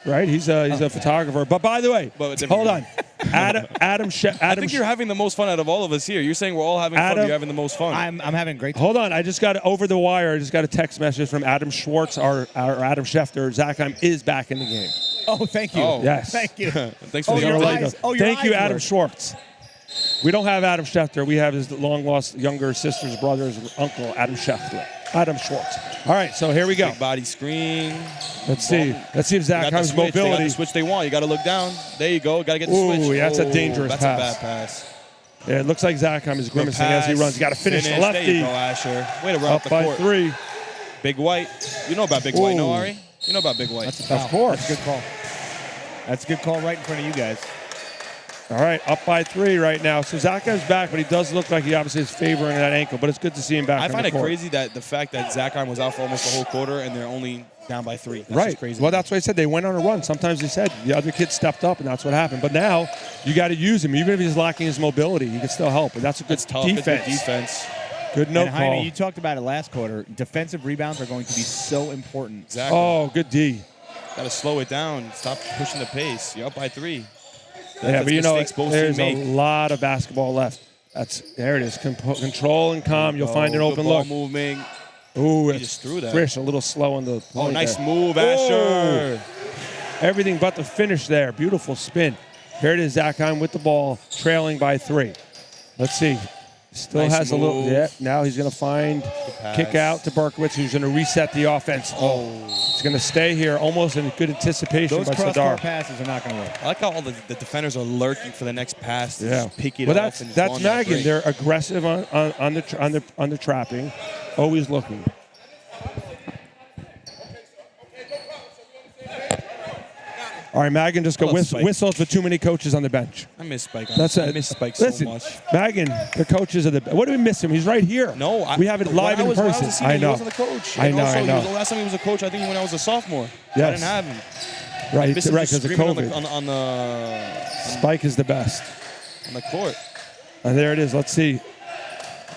Right, he's a photographer. But by the way, hold on, Adam. I think you're having the most fun out of all of us here. You're saying we're all having fun. You're having the most fun. I'm having great. Hold on, I just got over the wire. I just got a text message from Adam Schwartz, our Adam Schefter. Zachheim is back in the game. Oh, thank you. Oh. Yes. Thank you. Thanks for the your invite. eyes. Your Thank you, eyes Adam work. Schwartz. We don't have Adam Schefter. We have his long-lost younger sister's brother's uncle, Adam Schefter. Adam Schwartz. All right, so here we go. Big body screen. Let's see if Zach has They got mobility. the switch they want. You got to look down. There you go. Got to get the Ooh, switch. that's a dangerous that's pass. That's a bad pass. Yeah, it looks like Zachheim is grimacing as he Pass. runs. You got to finish the There lefty. you go, Asher. Way to run Up up the by court. 3. Big White. You know about Big White, no, Ooh. Ari? You know about Big White. Of course. That's a good call. That's a good call right in front of you guys. All right, up by 3 right now. So Zachheim's back, but he does look like he obviously is favoring that ankle. But it's good to see him back. I on find the it court. crazy that the fact that Zachheim was out for almost the whole quarter and they're only down by 3. That's Right. just crazy. Well, that's what I said. They went on a run. Sometimes they said the other kid stepped up, and that's what happened. But now you got to use him. Even if he's lacking his mobility, he can still help. And that's a good tough. defense. It's good defense. Good no And call. Jaime, you talked about it last quarter. Defensive rebounds are going to be so important. Exactly. Oh, good D. Got to slow it down. Stop pushing the pace. You're up by 3. Yeah, but you know, mistakes both there's teams a make. lot of basketball left. There it is. Control and calm. You'll find an Good open ball look. moving. Ooh, He it's just threw that. Frisch, a little slow on the Oh, point nice there. move, Asher. Everything but the finish there. Beautiful spin. Here it is, Zachheim with the ball, trailing by 3. Let's see. Still Nice has a little. move. Yeah. Now he's going to find pass. kick out to Berkowitz, who's going to reset the offense. Oh, it's going to stay here, almost in good anticipation Those by cross-court Sadar. passes are not going to work. I like how all the defenders are lurking for the next pass to Yeah. just pick it Well, off. that's Maggin. They're aggressive on the trapping, always looking. All right, Maggin just go whistles for too many coaches on the bench. I miss Spike. That's I it. miss Spike so Listen, much. Maggin, the coaches are the. What do we miss him? He's right here. No, we have it live in when I was person. a senior, I know. He wasn't the coach. I And know. also, I know. The last time he was a coach, I think when I was a sophomore. Yes. I didn't have him. Right, I miss him right, just because of screaming COVID. on the Spike is the best. on the court. And there it is. Let's see.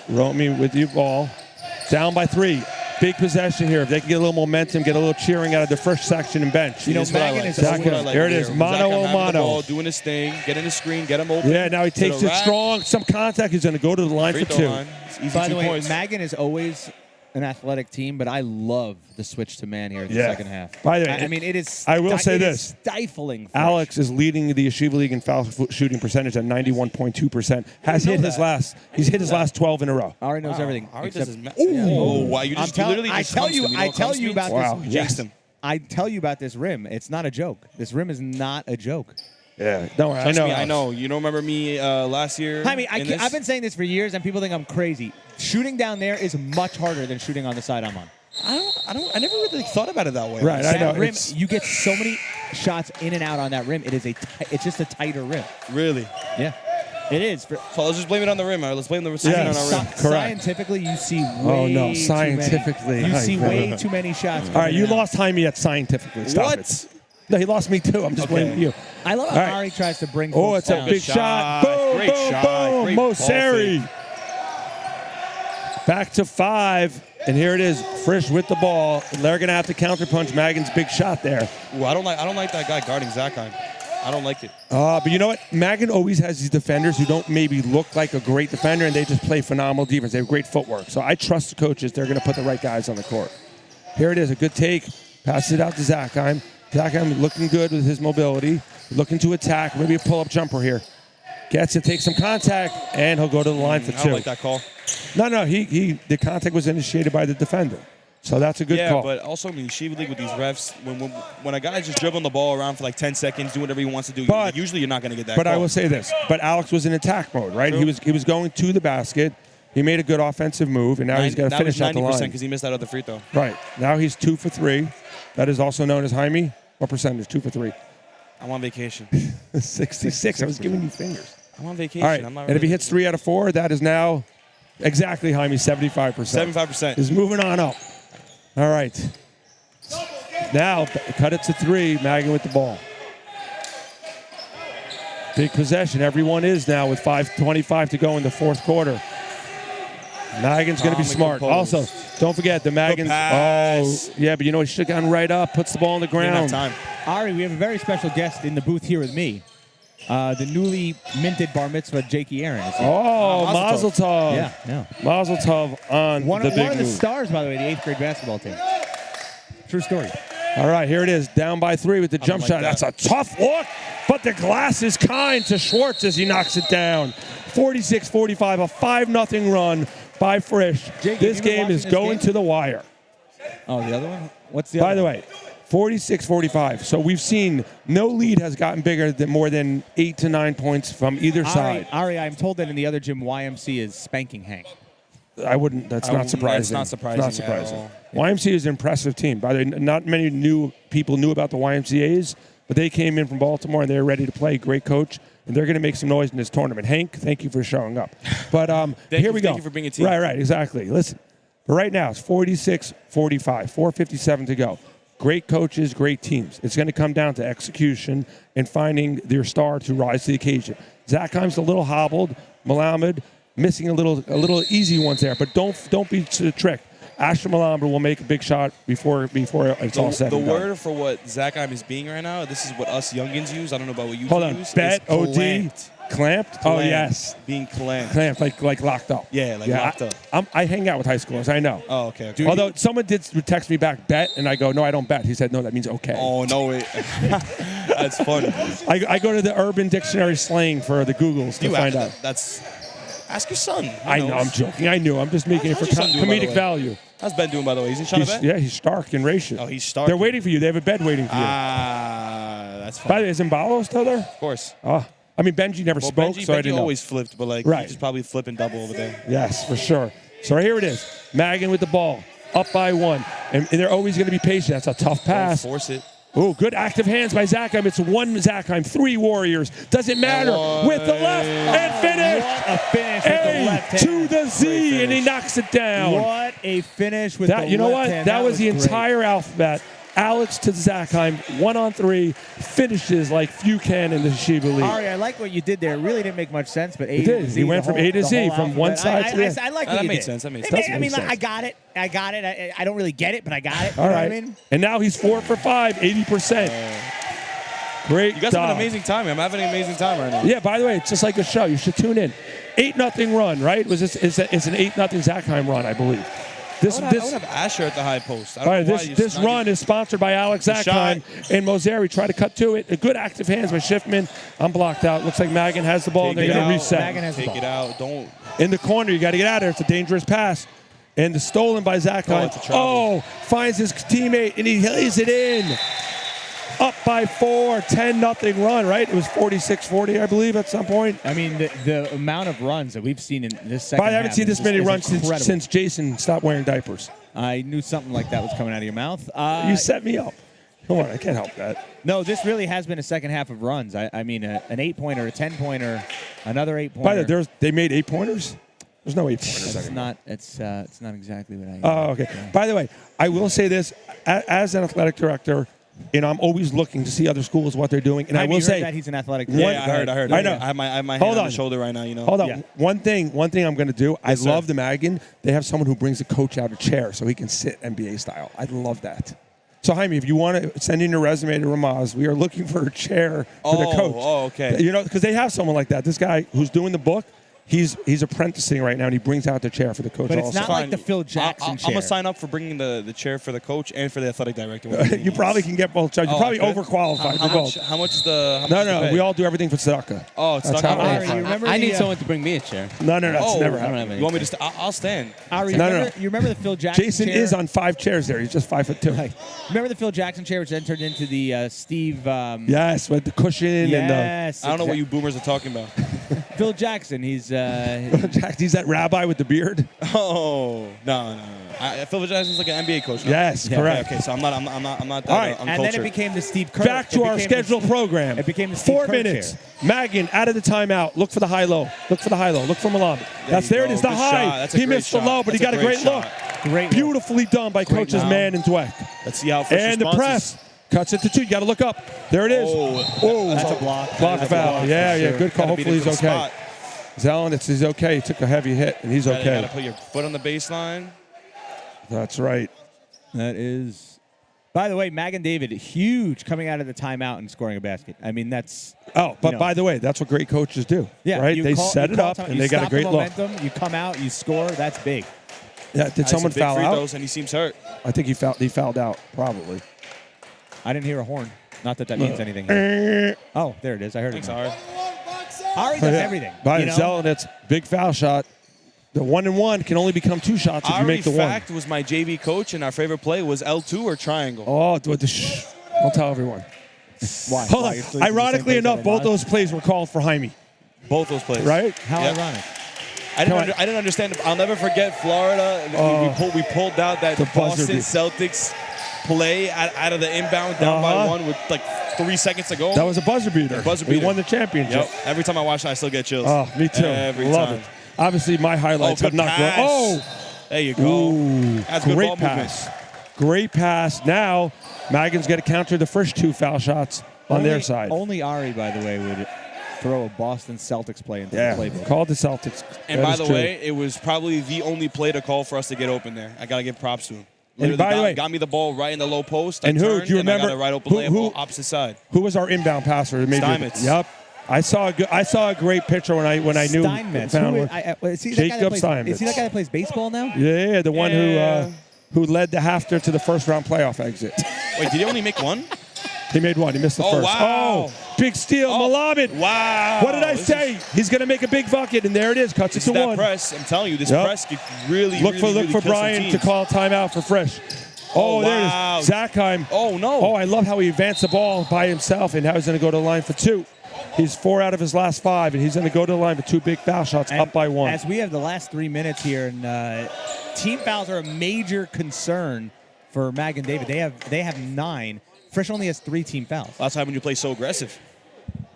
Romy with you ball. Down by 3. Big possession here. If they can get a little momentum, get a little cheering out of the Frisch section and bench. You know, That's what I Magan like. is That's always- what I like There it here. is. Mano Zach, I'm a having the mano. ball, doing his thing, getting the screen, get him open. Yeah, now he to takes the it rack, strong. Some contact. He's going to go to the line free for throw 2. line. It's easy By 2 the way, points. Magan is always an athletic team, but I love the switch to man here in the Yeah. second half. By the way, I mean, it is. I will say it this. is stifling. Frisch. Alex is leading the Yeshiva League in foul shooting percentage at 91.2%. He's hit his last 12 in a row. Ari knows everything. Ari except- does his Yeah. wow, you just literally just I hunched him. You know what tell hunch you means? about Wow. this. You jinxed him. I tell you about this rim. It's not a joke. This rim is not a joke. Yeah, no, I Trust know. me, I know. You don't remember me last year? I mean, in this? I've been saying this for years, and people think I'm crazy. Shooting down there is much harder than shooting on the side I'm on. I never really thought about it that way. Right, I That know. rim, It's- you get so many shots in and out on that rim. It is it's just a tighter rim. Really? Yeah, it is. So let's just blame it on the rim. All right, let's blame the Yes. screen on our rim. Correct. Scientifically, you see way Oh, no, too scientifically. many, you Hi, see no, way no. too many shots. All right, coming you out. lost Jaime at scientifically. Stop What? it. No, he lost me too. I'm just blaming you. I love All how right. Ari tries to bring. Oh, folks it's a down. big Good shot. shot. Boom, Great boom, shot. boom. Great ball Moseri. Back to 5. And here it is. Frisch with the ball. They're going to have to counterpunch Magan's big shot there. Ooh, I don't like that guy guarding Zakheim. I don't like it. But you know what? Magan always has these defenders who don't maybe look like a great defender, and they just play phenomenal defense. They have great footwork. So I trust the coaches. They're going to put the right guys on the court. Here it is. A good take. Passes it out to Zakheim. Zakheim looking good with his mobility. Looking to attack. Maybe a pull-up jumper here. Gets it, takes some contact, and he'll go to the line for 2. I don't like that call. No, the contact was initiated by the defender. So that's a good call. Yeah, but also in the Yeshiva League with these refs, when a guy just dribbling the ball around for like 10 seconds, doing whatever he wants to do, But- usually you're not going to get that But call. I will say this. But Alex was in attack mode, right? True. He was going to the basket. He made a good offensive move, and now he's got to finish out the 90% line. because he missed that other free throw. Right. Now he's 2 for 3. That is also known as Jaime. What percentage? 2 for 3. I'm on vacation. 66. I was giving you fingers. I'm on vacation. All right. I'm not And if he ready. hits 3 out of 4, that is now exactly Jaime, 75%. 75%. He's moving on up. All right. Now, cut it to 3. Magan with the ball. Big possession. Everyone is now with 5:25 to go in the fourth quarter. Magan's going to be Calm and smart. composed. Also, don't forget the Magan's. pass. Oh, yeah, but you know, he should have gone right up, puts the ball on the Didn't have ground. time. Ari, we have a very special guest in the booth here with me. The newly minted bar mitzvah, Jakey Aaron. Is here. Oh, Mazel Tov. Yeah. Mazel Tov on One the of big the move. stars, by the way, of the 8th grade basketball team. True story. All right, here it is, down by 3 with the jump like shot. that. That's a tough look, but the glass is kind to Schwartz as he knocks it down. 46-45, a 5-0 run by Frisch. Jake, This have you been game is watching this going game? to the wire. Oh, the other one? What's the By other the one? way, 46-45. So we've seen no lead has gotten bigger than more than 8 to 9 points from either side. Ari, I'm told that in the other gym, YMC is spanking Hank. I wouldn't. That's not surprising. That's not surprising It's not at surprising. all. YMCA is an impressive team. By the way, not many new people knew about the YMCA's, but they came in from Baltimore and they're ready to play. Great coach, and they're going to make some noise in this tournament. Hank, thank you for showing up. But here we go. Thank you for being a team. Right, exactly. Listen, but right now it's 46-45, 4:57 to go. Great coaches, great teams. It's going to come down to execution and finding their star to rise to the occasion. Zakheim's a little hobbled. Malamed missing a little easy ones there, but don't be tricked. Asher Malamed will make a big shot before it's all said The and done. word for what Zakheim is being right now, this is what us youngins use. I don't know about what you Hold on, use. bet, is OD, clamped. clamped? Oh, yes. Being clamped. Clamped, like locked up. Yeah, like locked up. I hang out with high schoolers, I know. Oh, okay. Although someone did text me back, bet, and I go, no, I don't bet. He said, no, that means okay. Oh, no, it. That's funny. I go to the Urban Dictionary slang for the Googles to find out. That's. Ask your son. He I know, knows. I'm joking. I knew. I'm just making it for How's your son doing, by the comedic way? value. How's Ben doing, by the way? He's in China Bet? Yeah, he's stark and racial. Oh, he's stark. They're waiting for you. They have a bed waiting for you. That's By fine. the way, is Mbalo still there? Of course. Oh, I mean, Benji never Well, spoke, so I Benji didn't know. always flipped, but like Right. he's just probably flipping double over there. Yes, for sure. So here it is. Magan with the ball, up by 1. And they're always going to be patient. That's a tough pass. Don't force it. Oh, good active hands by Zakheim. It's 1 Zakheim, 3 Warriors. Doesn't matter. With the left and finish. What a finish with the left hand. To the Z, and he knocks it down. What a finish with That, the you know left what? hand. That was the great. entire alphabet. Alex to Zachheim, 1-on-3, finishes like few can in the Shiba League. Ari, I like what you did there. It really didn't make much sense, but A It did. to Z, He went the from whole- A to the Z, whole from one alphabet. side to the other. I like That what you makes did. sense. That makes It sense. ma- I mean, That like, makes I got it. I don't really get it, but I got it. You All know right. what I mean? And now he's 4 for 5, 80%. Great You guys job. have an amazing time. I'm having an amazing time right now. Yeah, by the way, it's just like a show. You should tune in. 8-0 run, right? It's an 8-0 Zachheim run, I believe. I would have Asher at the high post. I All don't right, know why this run is sponsored by Alex The Zachheim and Moseri. Try to cut to it. A good active hands by Schiffman. I'm blocked out. Looks like Magan has the ball, and they're going to reset. Magan has the Take ball. it out. Don't. In the corner, you got to get out of there. It's a dangerous pass. And the stolen by Zachheim. it's a travel. Finds his teammate, and he lays it in. Up by 4, 10-0 run, right? It was 46-40, I believe, at some point. I mean, the amount of runs that we've seen in this second But I haven't half seen this is many is runs incredible. since Jason stopped wearing diapers. I knew something like that was coming out of your mouth. You set me up. Come on, I can't help that. No, this really has been a second half of runs. I mean, an 8-pointer, a 10-pointer, another 8-pointer. By the way, they made 8-pointers? There's no 8-pointers It's anymore. not. It's not exactly what I. Oh, okay. By the way, I will say this as an athletic director, and I'm always looking to see other schools what they're doing. And I will heard say that he's an athletic. One- Yeah, I heard. I know. I have my hand Hold on on. the shoulder right now. You know. Hold on. Yeah. One thing I'm going to do. Yes, I love sir. the Magan. They have someone who brings the coach out a chair so he can sit NBA style. I love that. So, Jaime, if you want to send in your resume to Ramaz, we are looking for a chair for the coach. Oh, okay. You know, because they have someone like that. This guy who's doing the book, he's apprenticing right now, and he brings out the chair for the coach But it's also. not like the Phil Jackson I'm chair. gonna sign up for bringing the chair for the coach and for the athletic director. You probably can get both jobs. You're Oh, probably okay. overqualified How for both. much? How much is the? How much No, is the no, pay? we all do everything for tzedakah. Oh, it's That's not how how it is. Ari, you remember I the, need someone to bring me a chair. No, that's Oh, never I don't happened. have You want me any. to? I'll stand. Ari, No, remember, no. you remember the Phil Jackson Jason chair? is on 5 chairs there. He's just 5'2". Right. Remember the Phil Jackson chair, which entered into the Steve. Yes, with the cushion and Yes. I don't know what you boomers are talking about. Phil Jackson. He's. He's that rabbi with the beard. Oh no. Phil Jackson's like an NBA coach. No? Yes, correct. Okay, so I'm not that All right. and then it uncultured. became the Steve Kerr. Back to it our became the- scheduled program. It became the Steve 4 Kerr minutes. chair. Magan out of the timeout. Look for the high-low. Look for the high-low. Look for Malabi. That's there. It go. is the Good high. shot. That's a He great missed the shot. low, but he That's got a a great great look. shot. Great look. Beautifully done by coach's round. man in Dweck. Let's see how Frisch And the responds. press. Cuts it to 2. You got to look up. There it is. Oh, That's a block. Block That's a foul. block Yeah, for yeah. sure. Good call. Gotta beat Hopefully it he's to the okay. spot. Zelen, he's okay. He took a heavy hit, and he's You okay. gotta put your foot on the baseline. That's right. That is. By the way, Magan David, huge coming out of the timeout and scoring a basket. I mean, that's. Oh, but You know. by the way, that's what great coaches do. Yeah, Right? you They call- set you it call up, time- and you they got a stop great the look. momentum, you come out, you score. That's big. Yeah, did someone Some big foul free out? throws, and he seems hurt. I think he fouled out, probably. I didn't hear a horn. Not that that means anything. Oh, there it is. I heard Thanks, it. Ari. Ari does everything. By you know? Zelenitz, big foul shot. The 1-and-1 can only become 2 shots if you Ari make the Fact was my JV coach, and our favorite play was L2 or triangle. one. Oh, shh. Don't tell everyone. Why? Hold Why? on. You're still using the same Ironically plays enough, that both Ramaz? those plays were called for Jaime, Both those plays. right? How Yep. ironic. I didn't understand. I'll never forget Florida. We pulled out that The buzzer Boston beat. Celtics play out of the inbound down by 1 with like 3 seconds to go. That was a buzzer beater. Buzzer We beater. won the championship. Yep. Every time I watch it, I still get chills. Oh, me too. Every Love time. it. Obviously, my highlights Oh, have good not grown. pass. Oh, There you go. ooh, That's good great ball pass. movement. Great pass. Now, Magan's got to counter the first 2 foul shots on their side. Only Ari, by the way, would throw a Boston Celtics play into Yeah, the playbook. called the Celtics. And That by is the true. way, it was probably the only play to call for us to get open there. I got to give props to him. And by the way- got me the ball right in the low post. And I who, turned, do you and I remember- got a right open layup who- opposite side. Who was our inbound passer? That made Steinmetz. Yep. I saw a great picture when I knew Steinmetz. found Who one. is he that guy that Jacob plays, Steinmetz. Is he that guy that plays baseball now? Yeah, the one Yeah. who led the Hafter to the first round playoff exit. Wait, did he only make one? He made one. He missed the Oh, first. wow. Oh, big steal. Malabit. Wow. What did I This say? He's going to make a big bucket, and there it is. Cuts it is to that 1. press. I'm telling you, this Yep. press could really, Look really, really for kill some Brian to teams. call a timeout for Frisch. Oh, there wow. it is. Zachheim. Oh, no. Oh, I love how he advanced the ball by himself, and now he's going to go to the line for 2. He's 4 out of his last 5, and he's going to go to the line for 2 big foul shots, And up by 1. As we have the last 3 minutes here, and team fouls are a major concern for Magan David. They have 9. Frisch only has 3 team fouls. Last time when you play so aggressive.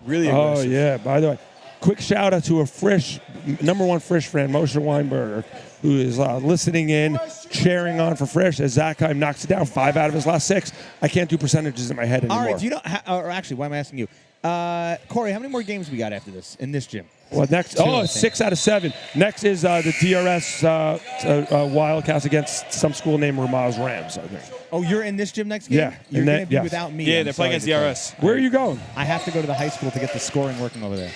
Really Oh, aggressive. yeah. By the way, quick shout out to a Frisch, number 1 Frisch fan, Moshe Weinberger, who is listening in, cheering on for Frisch as Zachheim knocks it down. 5 out of his last 6. I can't do percentages in my head anymore. All right, do you know? Or actually, why am I asking you? Corey, how many more games we got after this in this gym? Well, next, it's 6 out of 7. Next is the DRS Wildcats against some school named Ramaz Rams, I think. Oh, you're in this gym next game? Yeah. You're going to be without me. Yeah, they're playing against DRS. Where are you going? I have to go to the high school to get the scoring working over there.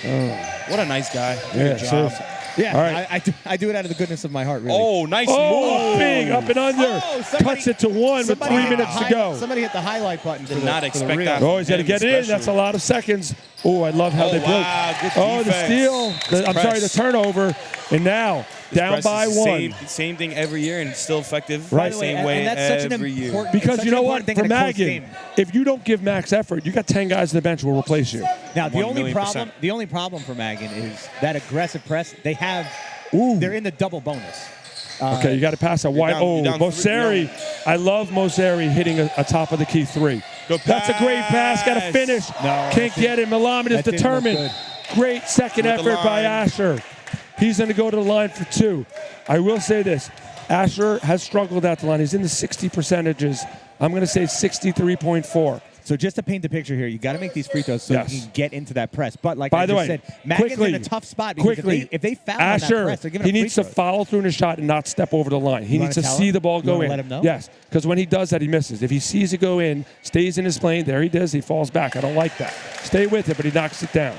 What a nice guy. Yeah, Good job. Yeah, All right. I do it out of the goodness of my heart, really. Oh, nice move. Big, up and under. Cuts it to 1 with 3 minutes to go. Somebody hit the highlight button. Did not expect that. Oh, he's got to get it in. That's a lot of seconds. Oh, I love how they built. Good the defense. steal. I'm sorry, the turnover. And now, down by 1. Same thing every year and still effective. Right. Same way and that's such an every year. important, Because such you an know what? important thing For in a close Magan, game. if you don't give max effort, you got 10 guys on the bench who will replace you. Now, the 1,000,000%. only problem for Magan is that aggressive press. They have. Ooh. They're in the double bonus. Okay, you got to pass a wide. down Moseri. I love Moseri hitting a top of the key 3. Good That's a great pass. Got to pass. finish. Can't get it. Malamed is that didn't look determined. Great second With the effort by line. Asher. He's going to go to the line for 2. I will say this. Asher has struggled at the line. He's in the 60 percentages. I'm going to say 63.4. So just to paint the picture here, you got to make these free throws so you can get into that press. But like By I the just way, said, Magan's quickly, in a tough spot because if they foul on that Asher, press, they're giving he up free needs to throws. follow through in his shot and not step over the line. He needs to tell see him? the ball You go wanna in. let him know? Yes, because when he does that, he misses. If he sees it go in, stays in his lane, there he does, he falls back. I don't like that. Stay with it, but he knocks it down.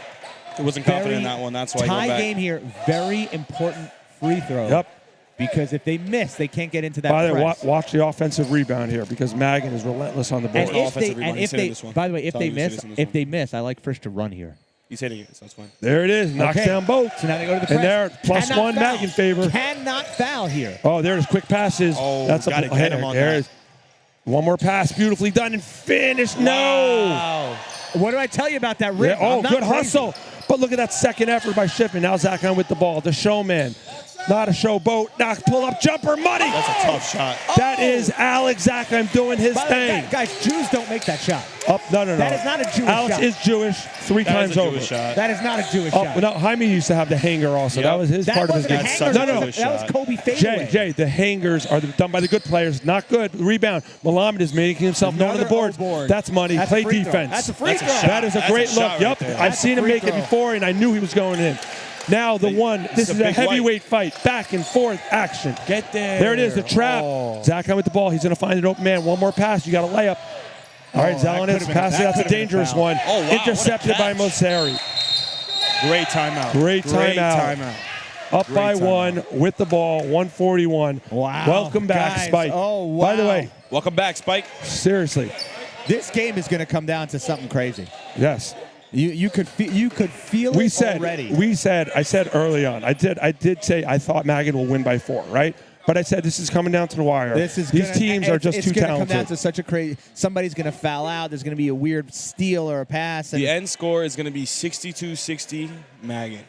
He wasn't confident in that one. That's why he tie went back. game here. Very important free throw. Yep. Because if they miss, they can't get into that By the way, press. watch the offensive rebound here because Magan is relentless on the board. And if they, offensive rebound. and He's if hitting they, this one. by the way, if Tell me they he's miss, hitting this if one. they miss, I like Frisch to run here. He's hitting it, so that's fine. There it is. Knocks Okay. down both. So now they go to the press. And there, plus Cannot 1 foul. Magan favor. Cannot foul here. Oh, there's quick passes. Oh, That's gotta get him on there that. is. One more pass, beautifully done and finished. No. Wow. What do I tell you about that rim? Yeah, oh, I'm not good crazy. hustle. But look at that second effort by Shipman. Now Zakhan with the ball. The showman. Not a showboat. Knock, pull up, jumper, money. That's a tough shot. That is Alex Zakhan doing his By the way, thing. guys, Jews don't make that shot. Up, no. That is not a Jewish Alex shot. is Jewish 3 That times is a over. Jewish shot. That is not a Jewish Oh, shot. no, Jaime used to have the hanger also. Yep. That was his That part of his wasn't game. a That's hanger. such a No, no. Jewish That was shot. Kobe fadeaway. Jay, the hangers are done by the good players. Not good. Rebound. Malamed is making himself known on the Another boards. O-board. That's money. That's a Play free throw. defense. That's a free That's a throw. shot. That is a That's great a shot look. right Yep. there. I've That's seen a him free make it throw. before, and I knew he was going in. Now the one. This is a big heavyweight fight. Back and forth action. Get there. There it is. The trap. Oh. Zakhan with the ball. He's going to find an open man. One more pass. You got a layup. All right, that Zelenitz could've been- passing. that That's a could've been a dangerous foul. one. Oh, wow, what a Intercepted by catch. Moseri. Great timeout. Great timeout. timeout. Up Great by timeout. 1 with the ball. 141. Wow. Welcome back, Guys, Spike. oh, By the wow. way, Welcome back, Spike. seriously, This game is going to come down to something crazy. yes. You could feel We it said already. I said early on. I did say I thought Magan will win by 4, right? But I said this is coming down to the wire. These teams are just too It's going to come down talented. to such a crazy. Somebody's going to foul out. There's going to be a weird steal or a pass. And The end score is going to be 62-60 Magan.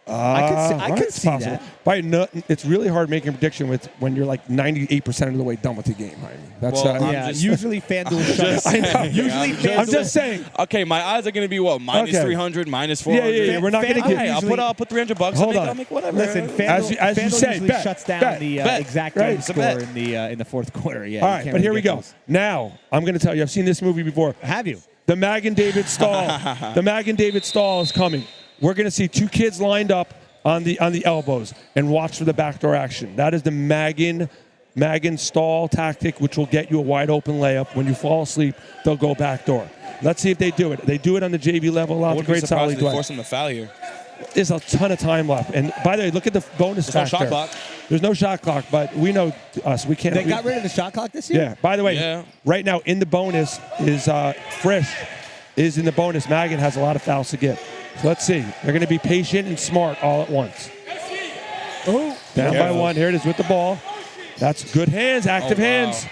I could It's see possible. that. By no, it's really hard making a prediction when you're like 98% of the way done with the game. I mean, that's Well, I'm Yeah, just- usually FanDuel shuts. just saying. Usually I'm I'm just saying. Okay, my odds are going to be what? Minus Okay. 300, minus Yeah, 400. yeah. We're not going to FanDuel get. Okay, usually- I'll put $300. Hold I'll on. make whatever. Listen, FanDuel, As you FanDuel say, usually bet, shuts down bet, the bet. exact Right. game It's a score bet. in the fourth quarter. Yeah. All you right, can't but here really we get go. those. Now I'm going to tell you. I've seen this movie before. Have you? The Magan David stall. The Magan David stall is coming. We're going to see 2 kids lined up on the elbows and watch for the backdoor action. That is the Magan stall tactic, which will get you a wide open layup. When you fall asleep, they'll go backdoor. Let's see if they do it. They do it on the JV level. A lot I of wouldn't be great surprised solid if they play. force him to foul here. There's a ton of time left. And by the way, look at the bonus There's no factor. shot clock. There's no shot clock, but we know us. We can't. They got rid of the shot clock this year? Yeah. By the way, Yeah. right now in the bonus is Frisch is in the bonus. Magan has a lot of fouls to get. So let's see. They're going to be patient and smart all at once. Oh, Down by Careful. 1. Here it is with the ball. That's good hands, active Oh, wow. hands.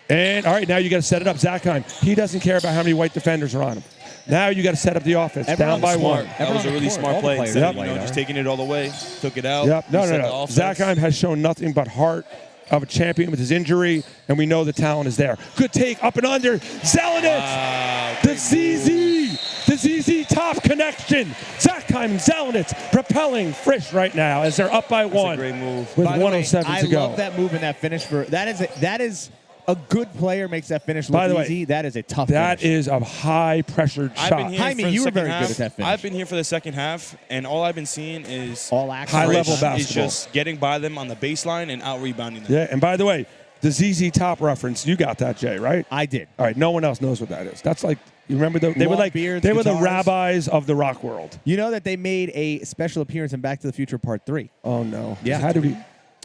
And all right, now you got to set it up. Zakhan, he doesn't care about how many white defenders are on him. Now you got to set up the offense. Everyone Down by smart. 1. That was a Everyone really on the smart court, play. all the Instead of, players just are. taking it all the way, took it out. Yep. No, reset no, the no. offense. Zakhan has shown nothing but heart of a champion with his injury, and we know the talent is there. Good take, up and under. Zelenitz! Wow, The ZZ top connection. Zakhan and Zelenitz propelling Frisch right now as they're up by 1. great move. With By the way, 107 I to go. love that move and that finish. That is a good player makes that finish By look the way, easy, that is a tough That finish. is a high-pressured I've shot. been here Jaime, for the you were second very half. good at that finish. I've been here for the second half, and all I've been seeing is all action. High-level Frisch basketball. is just getting by them on the baseline and out-rebounding them. Yeah, and by the way, the ZZ Top reference, you got that, Jay, right? I did. All right, no one else knows what that is. That's like, you remember, they were Long like, beards, they were the guitars. rabbis of the rock world. You know that they made a special appearance in Back to the Future Part 3. Oh, no. Yeah. How did we?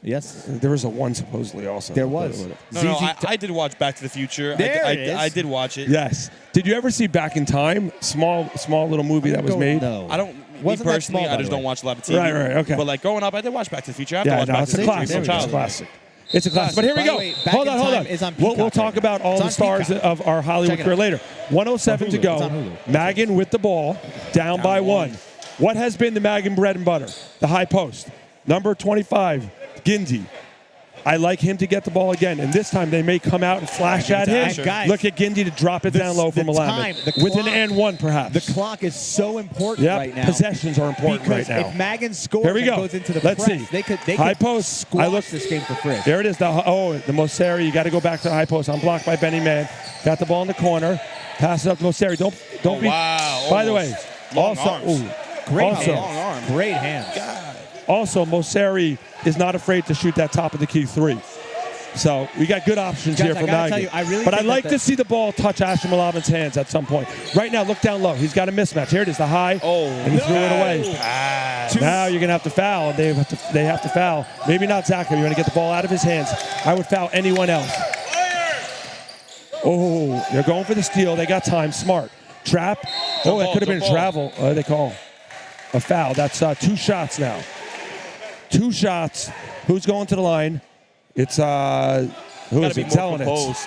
Yes. There was a one supposedly also. There was. No, I did watch Back to the Future. There it is. I did watch it. Yes. Did you ever see Back in Time? Small little movie that was made? No. I don't. Wasn't Me that personally, small, by I the just way? don't watch a lot of TV. Right, okay. But like growing up, I did watch Back to the Future. I have to Yeah, watch no, Back it's to a the classic. Future. It's a Childhood. classic. It's a classic. But here we By go. the way, Back Hold in on, hold Time on. is on We'll Peacock talk right now. about all It's the on stars Peacock. of our Hollywood Check it career out. later. 107 to It's on go. Hulu. Magan with the ball, down by one. What has been the Magan bread and butter? The high post. Number 25, Gindy. I like him to get the ball again, and this time they may come out and flash at him. And guys, Look at Gindy to drop it down low from the Willamette. time, the With an clock- and one, perhaps. The clock is so important Yep, right now. possessions are important because right now. if Magan scores Here we and go. goes into the Let's press, see. they could High post. squash I look- this game for Frisch. There it is. The Mosseri. You got to go back to the high post. Unblocked by Benny Man. Got the ball in the corner. Pass it up to Mosseri. Don't be. Wow. By the way, Long also, arms. Great also, hands. Great hands. also Mosseri is not afraid to shoot that top of the key three. So we got good options Guys, here I for gotta Magan. tell you, I really but I'd think like that to see the ball touch Ashton Malavin's hands at some point. Right now, look down low. He's got a mismatch. Here it is, the high. Oh, and he threw it away. Now you're going to have to foul. They have to foul. Maybe not Zaka. You want to get the ball out of his hands. I would foul anyone else. Oh, they're going for the steal. They got time. Smart. Trap. Oh, that could have been a travel. They call a foul. That's 2 shots now. 2 shots. Who's going to the line? It's, who is it? Zelenitz.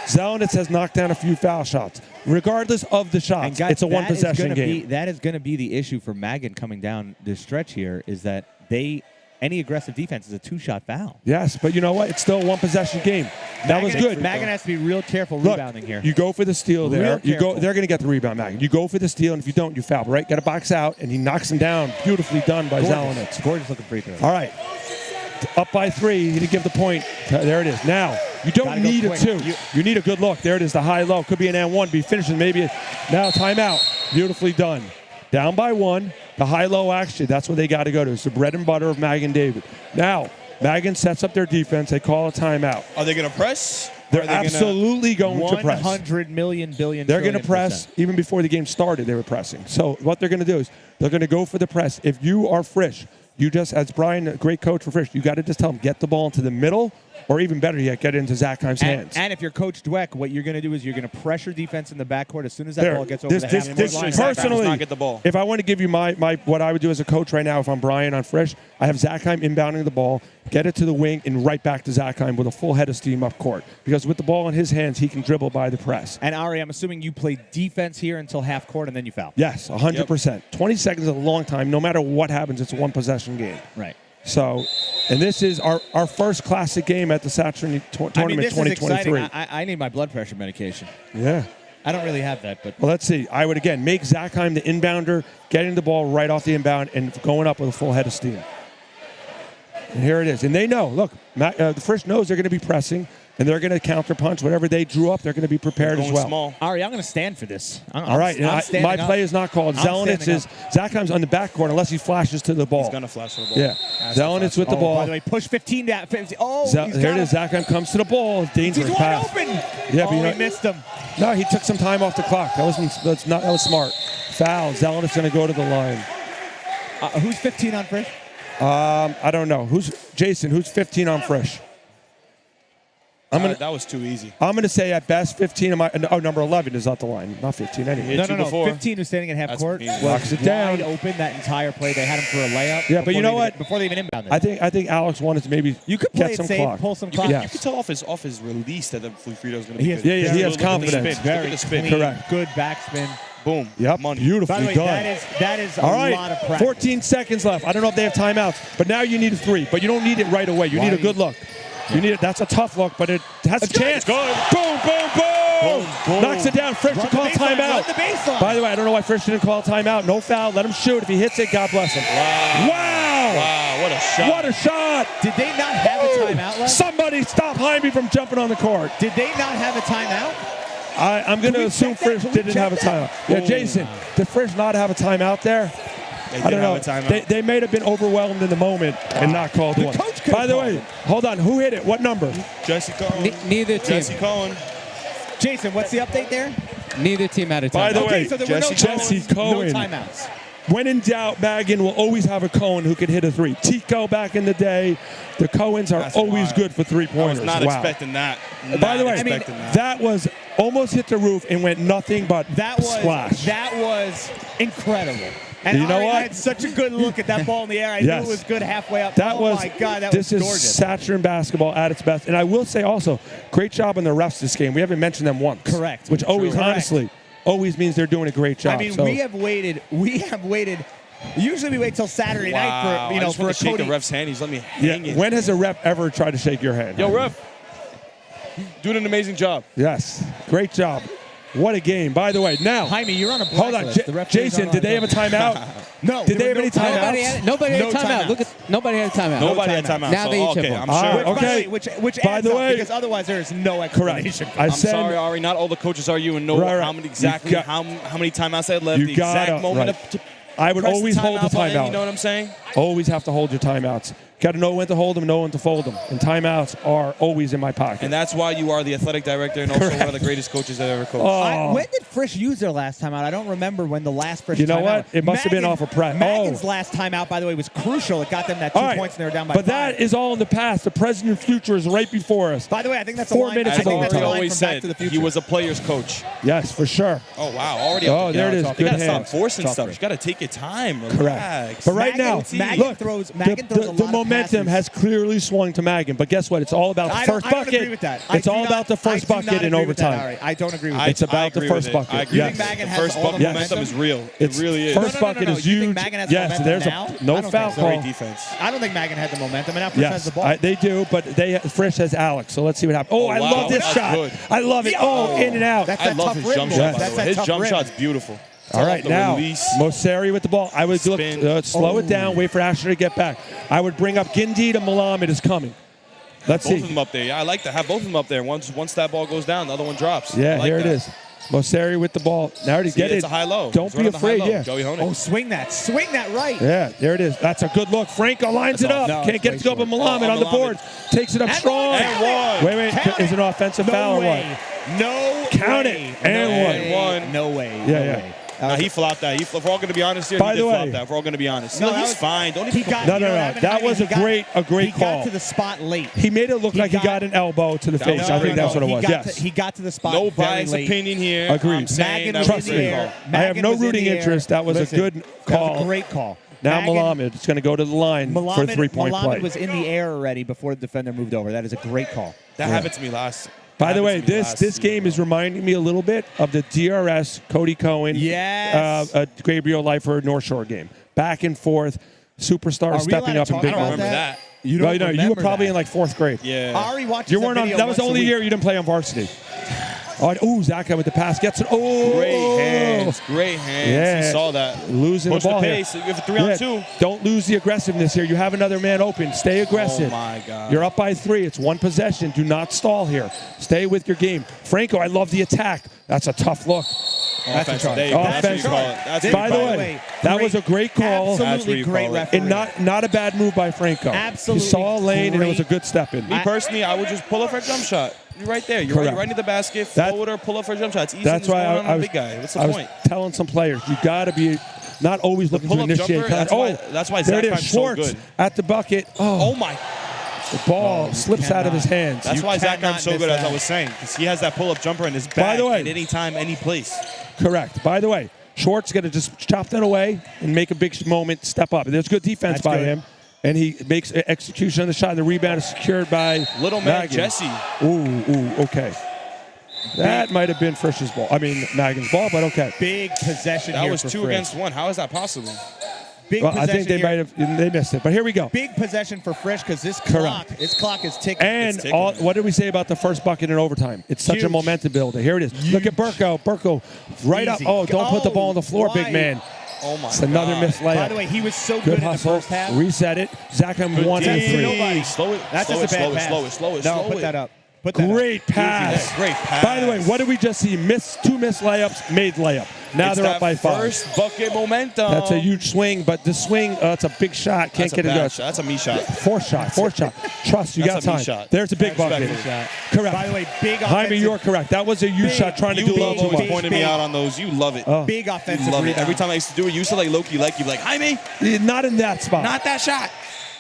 Zelenitz has knocked down a few foul shots. Regardless of the shots, Guys, it's a one-possession game. That is going to be the issue for Magan coming down this stretch here is that any aggressive defense is a 2-shot foul. Yes, but you know what? It's still a one-possession game. That was good. Magan has to be real careful Look, rebounding here. You go for the steal there. Real careful. They're going to get the rebound, Magan. You go for the steal, and if you don't, you foul. Right? Got to box out, and he knocks him down. Beautifully done by Zelenitz. Gorgeous looking free throw. All right. Up by 3. He didn't give the point. There it is. Now, you don't Gotta go need a quick. 2. You need a good look. There it is, the high-low. Could be an and 1. Be finishing. Maybe now timeout. Beautifully done. Down by 1. The high-low action. That's what they got to go to. It's the bread and butter of Magan David. Now, Magan sets up their defense. They call a timeout. Are they going to press? They're absolutely going to press. 100 million billion. They're going to press. Even before the game started, they were pressing. So what they're going to do is they're going to go for the press. If you are Frisch, you just, as Brian, a great coach for Frisch, you got to just tell him, get the ball into the middle, or even better yet, get it into Zach Heim's hands. And if you're Coach Dweck, what you're going to do is you're going to pressure defense in the backcourt as soon as that ball gets over the half-court line. Personally, not get the ball. If I want to give you my what I would do as a coach right now, if I'm Brian on Frisch, I have Zach Heim inbounding the ball, get it to the wing, and right back to Zach Heim with a full head of steam up court. Because with the ball in his hands, he can dribble by the press. And Ari, I'm assuming you play defense here until half court and then you foul. Yes, 100%. 20 seconds is a long time. No matter what happens, it's a one-possession game. Right. So, and this is our first classic game at the Satran Tournament this 2023. is exciting. I need my blood pressure medication. Yeah. I don't really have that, but Well, let's see. I would, again, make Zach Heim the inbounder, getting the ball right off the inbound and going up with a full head of steam. And here it is. And they know, look, the Frisch knows they're going to be pressing, and they're going to counterpunch. Whatever they drew up, they're going to be prepared as well. Small. Ari, I'm going to stand for this. All right. My play is not called. Zelenitz is Zach Heim's on the backcourt unless he flashes to the ball. He's going to flash to the ball. Yeah. Zelenitz with the ball. By the way, push 15 down. 50. Oh, Here it is. Zach Heim comes to the ball. Dangerous He's pass. wide open. Yeah, oh, but he missed him. No, he took some time off the clock. That was smart. Foul. Zelenitz going to go to the line. Who's 15 on Frisch? I don't know. Who's 15 on Frisch? That was too easy. I'm going to say at best 15. Number 11 is not the line. Not 15 anyway. No. 15 was standing at half court. Locks it down. Wide open that entire play. They had him for a layup. Yeah, but you know what? Before they even inbounded. I think Alex wanted to maybe you could play get it some safe, clock. pull some clock. Yes. You could tell off his release that the free throw is going to be good. Yeah, he has Look at the confidence. spin. Very Look at the spin. clean, Correct. good backspin. Boom. Yep. Money. Beautifully By the way, done. that is a All right. lot of practice. 14 seconds left. I don't know if they have timeouts, but now you need a 3. But you don't need it right away. You need a good look. You need it. That's a tough look, but it has a chance. Good. Boom, boom, boom. Knocks it down. Frisch to call timeout. By the way, I don't know why Frisch didn't call timeout. No foul. Let him shoot. If he hits it, God bless him. Wow. Wow, what a shot. shot. What a shot! Did they not have a timeout left? Somebody stop Jaime from jumping on the court. Did they not have a timeout? I'm going to assume Frisch didn't have a timeout. Yeah, Jason, did Frisch not have a timeout there? They I don't know. have a timeout. They may have been overwhelmed in the moment and not called one. coach could By the have way, called hold on. Who hit it? What number? Jesse Cohen. Neither team. Jesse Cohen. Jason, what's the update there? Neither team had a timeout. By the way, so there were Jesse Cohen. No timeouts. When in doubt, Magan will always have a Cohen who can hit a three. Tico back in the day, the Cohens are That's always wild. good for I three-pointers. was not Wow. expecting that. By the way, Not expecting that was almost hit the roof and went nothing but splash. That was incredible. And You know Ari what? had such a good look at that ball in the air. I Yes. knew it was good halfway up. That oh was, my God, that this was is gorgeous. Satran basketball at its best. And I will say also, great job on the refs this game. We haven't mentioned them once. Correct. Which always, Correct. honestly, always means they're doing a great job. I mean, So- we have waited. Usually we wait till Saturday night for I just for a want to shake Cody. the ref's hand. He's let me yeah, hang it. when has a ref ever tried to shake your hand? Yo, ref. Doing an amazing job. Yes, great job. What a game. By the way, now. Jaime, you're on a Hold on, blacklist. The referees Jason, aren't did they have on a timeout? No. Did they have any timeouts? Nobody had No a timeout. timeouts. Look at nobody had a timeout. Nobody had timeout. Now so, they each okay, have I'm one. sure. All right, okay. Which By adds the up, way- because otherwise there is no Correct. explanation. I I'm said, sorry, Ari. Not all the coaches are you and know Right, right. how many exactly You got- how many timeouts they had left. You The exact gotta- moment right. to I would press always hold the button, timeout. You know what I'm saying? Always have to hold your timeouts. Got to know when to hold them, know when to fold them. And timeouts are always in my pocket. And that's why you are the athletic director and also one of the greatest coaches I've ever coached. Oh. When did Frisch use their last timeout? I don't remember when the last Frisch You know timeout. what? It must have been off of press. Magan's Oh. last timeout, by the way, was crucial. It got them that 2 All right. points and they were down by But 5. that is all in the past. The present and future is right before us. By the way, I think that's 4 a line. minutes I ago, think that's a Ari line always from Back said to the Future. he was a player's coach. Yes, for sure. Oh, wow. Already Oh, up there it is. You Good got to stop hands. forcing Tough stuff. break. You got to take your time. Correct. Relax. But right now, Magan look, throws a the lot of momentum passes. has clearly swung to Magan. But guess what? It's all about the I first don't bucket. agree with that. It's all about the first bucket in overtime. I don't agree with It's that. about the agree first with it. bucket. I agree Yes. with You think Magan the has first all the bucket momentum? momentum is real. It's It really is. First No, no, no, bucket no. is You huge. think Magan has the Yes, momentum there's now? no I don't foul think so. call. Great defense. I don't think Magan had the momentum, and now Frisch has the ball. Yes, they do, but Frisch has Alex, so let's see what happens. Oh, Oh, I wow. love this That's shot. good. I love it. Oh, in and out. That's I that love tough his rim, jump boys. shot, by That's the that way. His tough jump rim. shot's beautiful. All right, the now, release. Moseri with the ball. I would Spin. slow it down, wait for Asher to get back. I would bring up Gindi to Malamed is coming. Let's Both see. of them up there. Yeah, I like to have both of them up there. Once that ball goes down, the other one drops. I Yeah, like here it that. is. Moseri with the ball. Now to See, get it's it. a high-low. Don't It's be running the afraid, high-low. yeah. Joey Honig. Oh, swing that right. Yeah, there it is. That's a good look. Franco lines it up. No, Can't it's get way it to go, but short. Malamed on the Malamed. board. Takes it up And strong. one. And one. Wait, Count is it it. an offensive No foul or way. what? No Count way. it. And no one. way. One. No way. Yeah, no yeah. way. Nah, he flopped that. If we're all going to be honest here, By he the did way- flop that. If we're all going to be honest. No, No, that he's was- fine. Don't He even. got, No, you no, know what no. happened? That I mean, was he a got- great He call. got to the spot late. He made it look like he got- got an elbow to the That face. was I a think great that's what it call. was. Yes. He got to the spot No very biased late. opinion here. Agreed. I'm saying Magan that was Trust in was the a great air. call. I have Magan no was in rooting the air. interest. That was a Listen, good That was call. a great call. Now Magan- Malamed is going to go to the line for a Malamed, three-point play. Malamed was in the air already before the defender moved over. That is a great call. That happened to me last. By the that way, happened to me this last game season. is reminding me a little bit of the DRS Cody Cohen, Yes. Gabriel Leifer North Shore game. Back and forth, superstars Are we stepping allowed up to in talk big I don't about moments. remember that. You No, don't no, you were remember probably that. in like fourth grade. Yeah. Ari watches You weren't that on. video That was the once a only week. year you didn't play on varsity. Oh, Zaka with the pass gets it. Oh, Great hands. Great hands. Yeah. He saw that. Losing Push the ball the here. pace. You have a 3-on-2. Don't lose the aggressiveness here. You have another man open. Stay aggressive. Oh, my God. You're up by 3. It's one possession. Do not stall here. Stay with your game. Franco, I love the attack. That's a tough look. Offensive. There you go. That's what you Offensive. call it. That's what By you the call it. way, that was a great call. That's what Absolutely you great call it. referee. And not a bad move by Franco. Absolutely He saw a lane and it was a great. good step in. Me personally, I would just pull up for a jump shot. You're right there. You're Correct. right into the basket. That- Forward or pull up for a jump shot. It's easy. That's why on I a was, big guy. What's the I was point? telling some players, you got to be not always looking to pull-up initiate. jumper, that's why there it Zach is. Hime's so Schwartz good. at the bucket. Oh my! The ball slips out of his hands. That's You why Zach cannot Hime's so miss good, as that. I was saying, because he has that pull-up jumper in his By bag the way- at any time, any place. Correct. By the way, Schwartz going to just chop that away and make a big moment, step up. There's good defense That's by good. him. And he makes execution on the shot. And the rebound is secured by Little man Magan. Jesse. Ooh, okay. That might have been Frisch's ball. I mean, Magan's ball, but okay. Big possession That here was for 2 Frisch. against 1. How is that possible? Big Well, I possession think they here. might have they missed it. But here we go. Big possession for Frisch because this Correct. clock is ticking. And It's ticking. what did we say about the first bucket in overtime? It's such a Huge. momentum builder. Here it is. Look at Burko. Burko right up. Easy. Oh, don't put the ball on the floor, Why? big man. Oh my It's another God. missed layup. By the way, he was so good, Good in the hustle. first half. Reset it. Zakheim 1 and 3. Nobody. Slow it. That's slow just a bad it, pass. slow it, slow it, No, slow put it. that up. Put that Great up. pass. Great pass. By the way, what did we just see? Two missed layups, made layup. Now It's they're up that by 5. First bucket momentum. That's a huge swing, but the swing, it's a big shot. Can't That's get a it bad going. shot. That's a me shot. Fourth shot. Trust, you got That's a me time. shot. There's a big bucket. Respectful. Correct. By the way, big Jaime, offensive. you're correct. That was a huge shot trying to You do a love little too always much. pointing me out on those. You love it. Big You offensive love it. rebound. Every time I used to do it, you used to like Loki, like you'd be like, Jaime, Not in that spot. not that shot.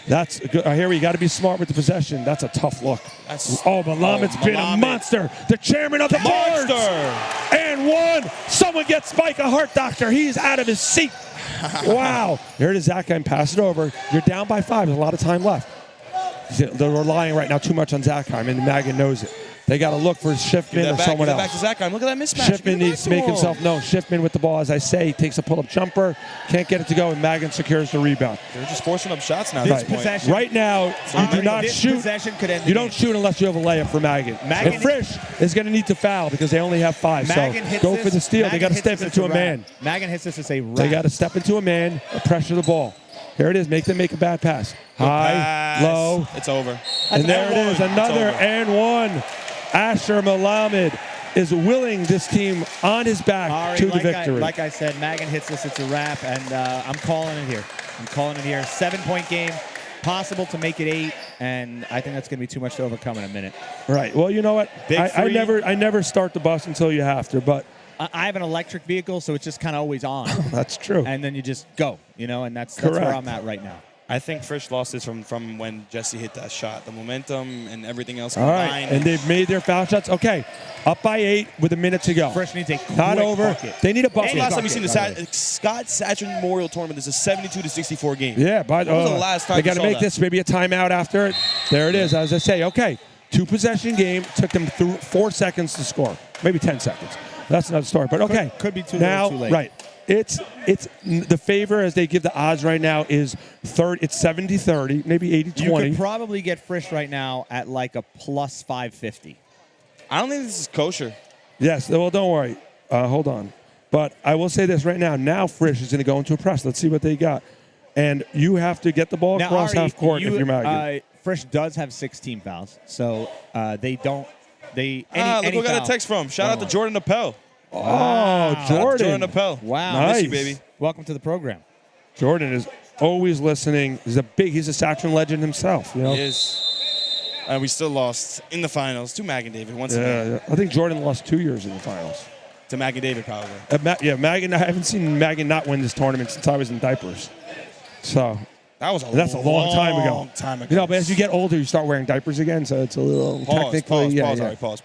That's good. Here we got to be smart with the possession. That's a tough look. Malamed's been a Malamed. monster. The chairman of the boards. Monster. And one. Someone gets Spike a heart doctor. He's out of his seat. Wow. There it is. Zakheim. Pass it over. You're down by 5. There's a lot of time left. They're relying right now too much on Zakheim, and Magan knows it. They got to look for Schiffman or someone Give else. that back to Zakheim. Look at that mismatch. Schiffman needs to make himself known. Schiffman with the ball, as I say, takes a pull-up jumper, can't get it to go, and Magan secures the rebound. They're just forcing up shots now. This at this point. possession. Right now, you do not this shoot. possession could end the You game. don't shoot unless you have a layup for Magan. Magan- And Frisch is going to need to foul because they only have 5. Magan So hits go this, for the steal. They Magan got to hits step this, into it's a man. wrap. Magan hits this as a wrap. They got to step into a man, pressure the ball. Here it is. Make them make a bad pass. High, Pass. low, It's over. and there it is. It's Another over. and one. Asher Malamed is willing this team on his back Ari, to the like victory. like I said, Magan hits this, it's a wrap, and I'm calling it here. 7-point game, possible to make it 8, and I think that's going to be too much to overcome in a minute. Right. Well, you know what? Big I three. never start the bus until you have to, but I have an electric vehicle, so it's just kind of always on. that's true. And then you just go, and that's Correct. where I'm at right now. I think Frisch lost this from when Jesse hit that shot. The momentum and everything else All right, combined. and they've made their foul shots. Okay, up by 8 with a minute to go. Frisch needs a quick Not over. bucket. They need a bucket. Last time you bucket, seen the by the way. Scott Satran Memorial Tournament is a 72-64 game. Yeah, but When was the last time they you got to saw make that? this maybe a timeout after it. There it is. As I say, okay, 2-possession game. Took them through 4 seconds to score, maybe 10 seconds. That's another story. But okay, Could be too now, little, too late. right. It's the favor as they give the odds right now is third. It's 70-30, maybe You 80-20. could probably get Frisch right now at like a plus 550. I don't think this is kosher. Yes. Well, don't worry. Hold on. But I will say this right now. Now Frisch is going to go into a press. Let's see what they got. And you have to get the ball across Ari, half court if you're Magan. Frisch does have 16 fouls, so they don't. They Look who we got foul. a text from. Shout out to Jordan Appel. Oh, Jordan. Jordan Appel. Wow. Nice. Miss you, baby. Welcome to the program. Jordan is always listening. He's a Satran legend himself. You know. He is. We still lost in the finals to Magan David once again. Yeah, I think Jordan lost 2 years in the finals. To Magan David, probably. Magan. I haven't seen Magan not win this tournament since I was in diapers. So That's a long time ago. You know, but as you get older, you start wearing diapers again, so it's a little technically. Pause.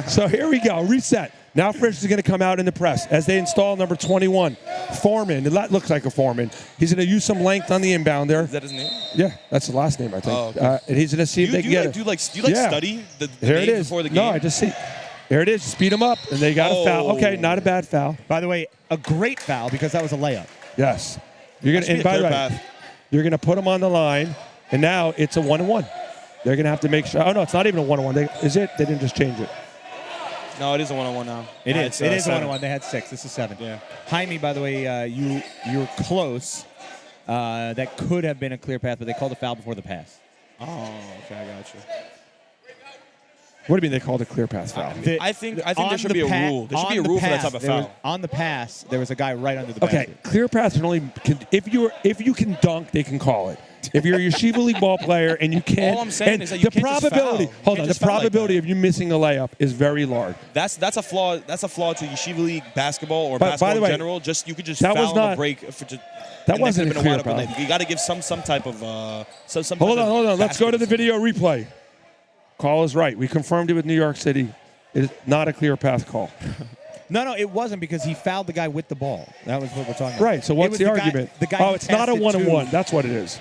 So here we go. Reset. Now Frisch is going to come out in the press as they install number 21, Foreman. That looks like a Foreman. He's going to use some length on the inbound there. Is that his name? Yeah, that's the last name, I think. Oh, okay. And he's going to see if they can get it. Do you Yeah. study the Here it names is. before the game? No, I just see. Here it is. Speed them up, and they got a foul. Okay, not a bad foul. By the way, a great foul because that was a layup. Yes. You're going to. And by the way, you're going to put them on the line, and now it's a 1-1. They're going to have to make sure. Oh no, it's not even a 1-1. Is it? They didn't just change it. No, it is a 1-on-1 now. It is. It is a 7. 1-1. They had 6. This is 7. Yeah. Jaime, by the way, you're close. That could have been a clear path, but they called a foul before the pass. Oh, okay, I got you. What do you mean they called a clear pass foul? I think there should be a rule. There should be a rule for that type of foul. On the pass, there was a guy right under the Okay, basket. clear pass can only if you can dunk, they can call it. If you're a Yeshiva League ball player and you can't, All I'm saying and is that you the can't just probability. foul. You Hold can't on, the just foul like probability that. of you missing a layup is very large. That's a flaw. That's a flaw to Yeshiva League basketball or By basketball the way, in general. Just you could just that foul was on the not- break. That wasn't a clear foul. You got to give some type of some. Hold type on. of Let's go to the basket. video replay. Call is right. We confirmed it with New York City. It is not a clear path call. No, it wasn't because he fouled the guy with the ball. That was what we're talking about. Right. So It what's was the guy- argument? the guy Oh, he it's not a passed it to. 1-on-1. That's what it is.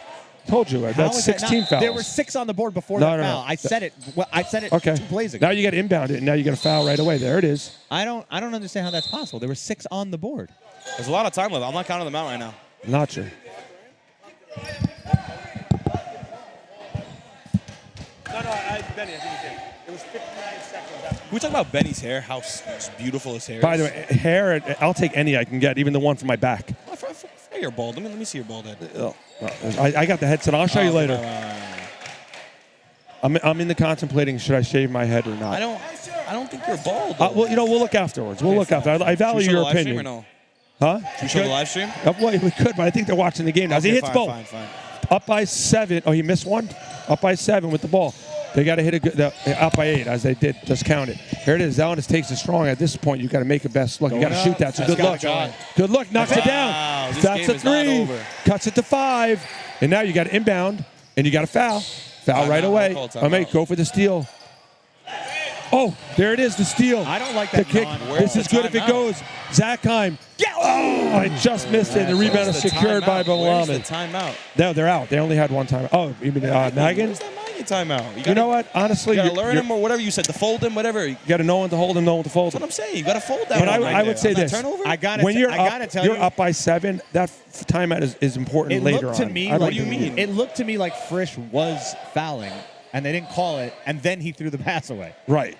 Told you. How That's is that 16 not- fouls. There were 6 on the board before No, that no, no. foul. I said it. Well, I said it Okay. 2 plays ago. Now you got to inbound it, and now you got to foul right away. There it is. I don't understand how that's possible. There were 6 on the board. There's a lot of time left. I'm not counting them out right now. Not sure. Benny, I think you did. was 59 seconds. Can we talk about Benny's hair? How beautiful his hair is. By the way, hair, I'll take any I can get, even the one from my back. You're bald. Let me see your bald head. I got the headset. I'll show you later. Right. I'm in the contemplating, should I shave my head or not? I don't think you're bald. Well, we'll look afterwards. We'll look after. I value your opinion. No? Huh? Should we show the live stream? Well, we could, but I think they're watching the game now. He hits both. Fine. Up by 7. Oh, he missed one? Up by 7 with the ball. They got to hit up by 8, as they did. Just count it. Here it is. That one takes it strong. At this point, you got to make a best look. You got to shoot that. So good luck. Good luck. Knocks it down. That's a 3. Cuts it to 5. And now you got to inbound, and you got to foul. Foul right away. Go for the steal. Oh, there it is, the steal. I don't like that kick. This is good if it goes. Zachheim. Oh, I just missed it. The rebound is secured by Balaman. Where's the timeout? No, they're out. They only had one timeout. Oh, you mean Magan? Where's that Magan timeout? You know what? Honestly, you got to learn him or whatever you said, to fold him, whatever. You got to know when to hold him, know when to fold him. That's what I'm saying. You got to fold that But one I would say this. I got to tell you. You're up by 7. That timeout is important later on. What do you mean? It looked to me like Frisch was fouling, and they didn't call it, and then he threw the pass away. Right.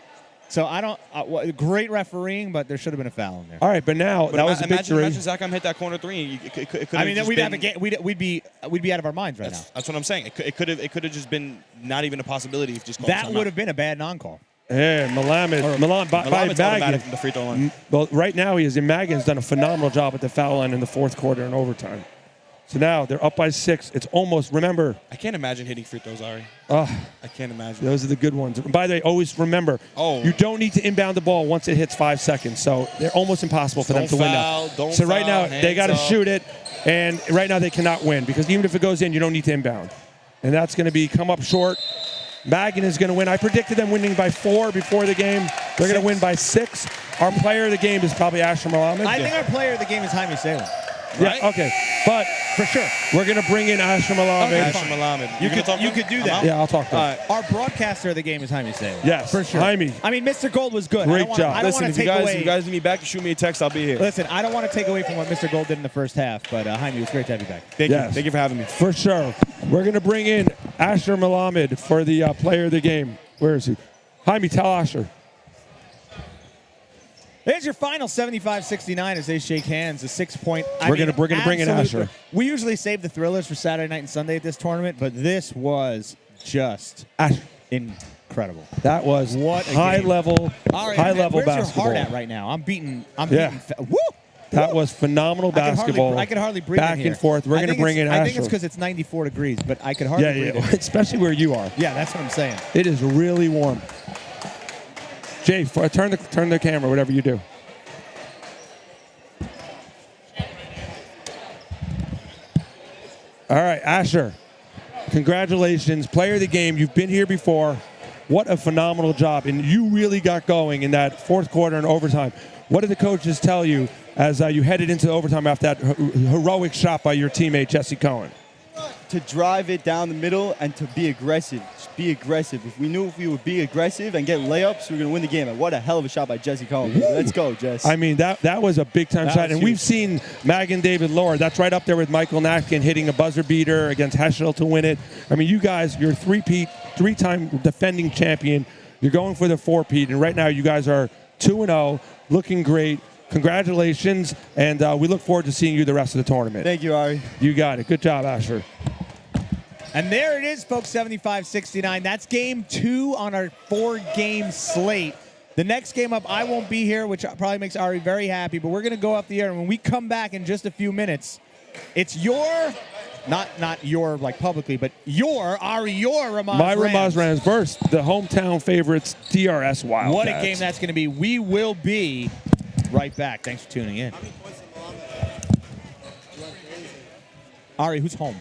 So I don't. Great refereeing, but there should have been a foul in there. All right, but now that was a victory. Imagine Zachheim hit that corner 3. I mean, we'd have a game. We'd be out of our minds right now. That's what I'm saying. It could have just been not even a possibility if just called that would have been a bad non-call. Yeah, Milan by Magan. From the free throw line. Well, right now Magan's done a phenomenal job at the foul line in the fourth quarter and overtime. So now they're up by 6. It's almost, remember. I can't imagine hitting free throws, Ari. I can't imagine. Those are the good ones. By the way, always remember, you don't need to inbound the ball once it hits 5 seconds. So they're almost impossible for them to win now. So right now, they got to shoot it. And right now they cannot win because even if it goes in, you don't need to inbound. And that's going to come up short. Magan is going to win. I predicted them winning by 4 before the game. They're going to win by 6. Our player of the game is probably Asher Malamed. I think our player of the game is Jaime Salem. Right? Yeah, okay. But for sure, we're going to bring in Asher Malamed. Okay, you could do that. Yeah, I'll talk to him. Our broadcaster of the game is Jaime Salem. Yes, for sure. Jaime. I mean, Mr. Gold was good. Great job. I don't want to take away. If you guys need me back, shoot me a text. I'll be here. Listen, I don't want to take away from what Mr. Gold did in the first half, but Jaime, it was great to have you back. Thank you. Thank you for having me. For sure. We're going to bring in Asher Malamed for the player of the game. Where is he? Jaime, tell Asher. There's your final 75-69 as they shake hands. A 6-point. We're gonna bring in Asher. We usually save the thrillers for Saturday night and Sunday at this tournament, but this was just incredible. That was high level basketball. Where's your heart at right now? I'm beating. Woo! That was phenomenal basketball. I could hardly breathe back in here. and forth. We're going to bring in Asher. I think it's because it's 94 degrees, but I could hardly breathe in here. Especially where you are. Yeah, that's what I'm saying. It is really warm. Jay, turn the camera, whatever you do. All right, Asher, congratulations. Player of the game. You've been here before. What a phenomenal job. And you really got going in that fourth quarter and overtime. What did the coaches tell you as you headed into the overtime after that heroic shot by your teammate, Jesse Cohen? To drive it down the middle and to be aggressive. Just be aggressive. If we would be aggressive and get layups, we're going to win the game. And what a hell of a shot by Jesse Cohen. Let's go, Jess. I mean, that was a big-time shot. And we've seen Magan David Lord. That's right up there with Michael Natkin hitting a buzzer beater against Heschel to win it. I mean, you guys, you're three-time defending champion. You're going for the 4-peat. And right now, you guys are 2-0, looking great. Congratulations. And we look forward to seeing you the rest of the tournament. Thank you, Ari. You got it. Good job, Asher. And there it is, folks, 75-69. That's game 2 on our 4-game slate. The next game up, I won't be here, which probably makes Ari very happy, but we're going to go off the air. And when we come back in just a few minutes, it's your, not your like publicly, but your Ramaz My Rams. Ramaz Rams versus the hometown favorites, DRS Wildcats. What a game that's going to be. We will be right back. Thanks for tuning in. Ari, who's home?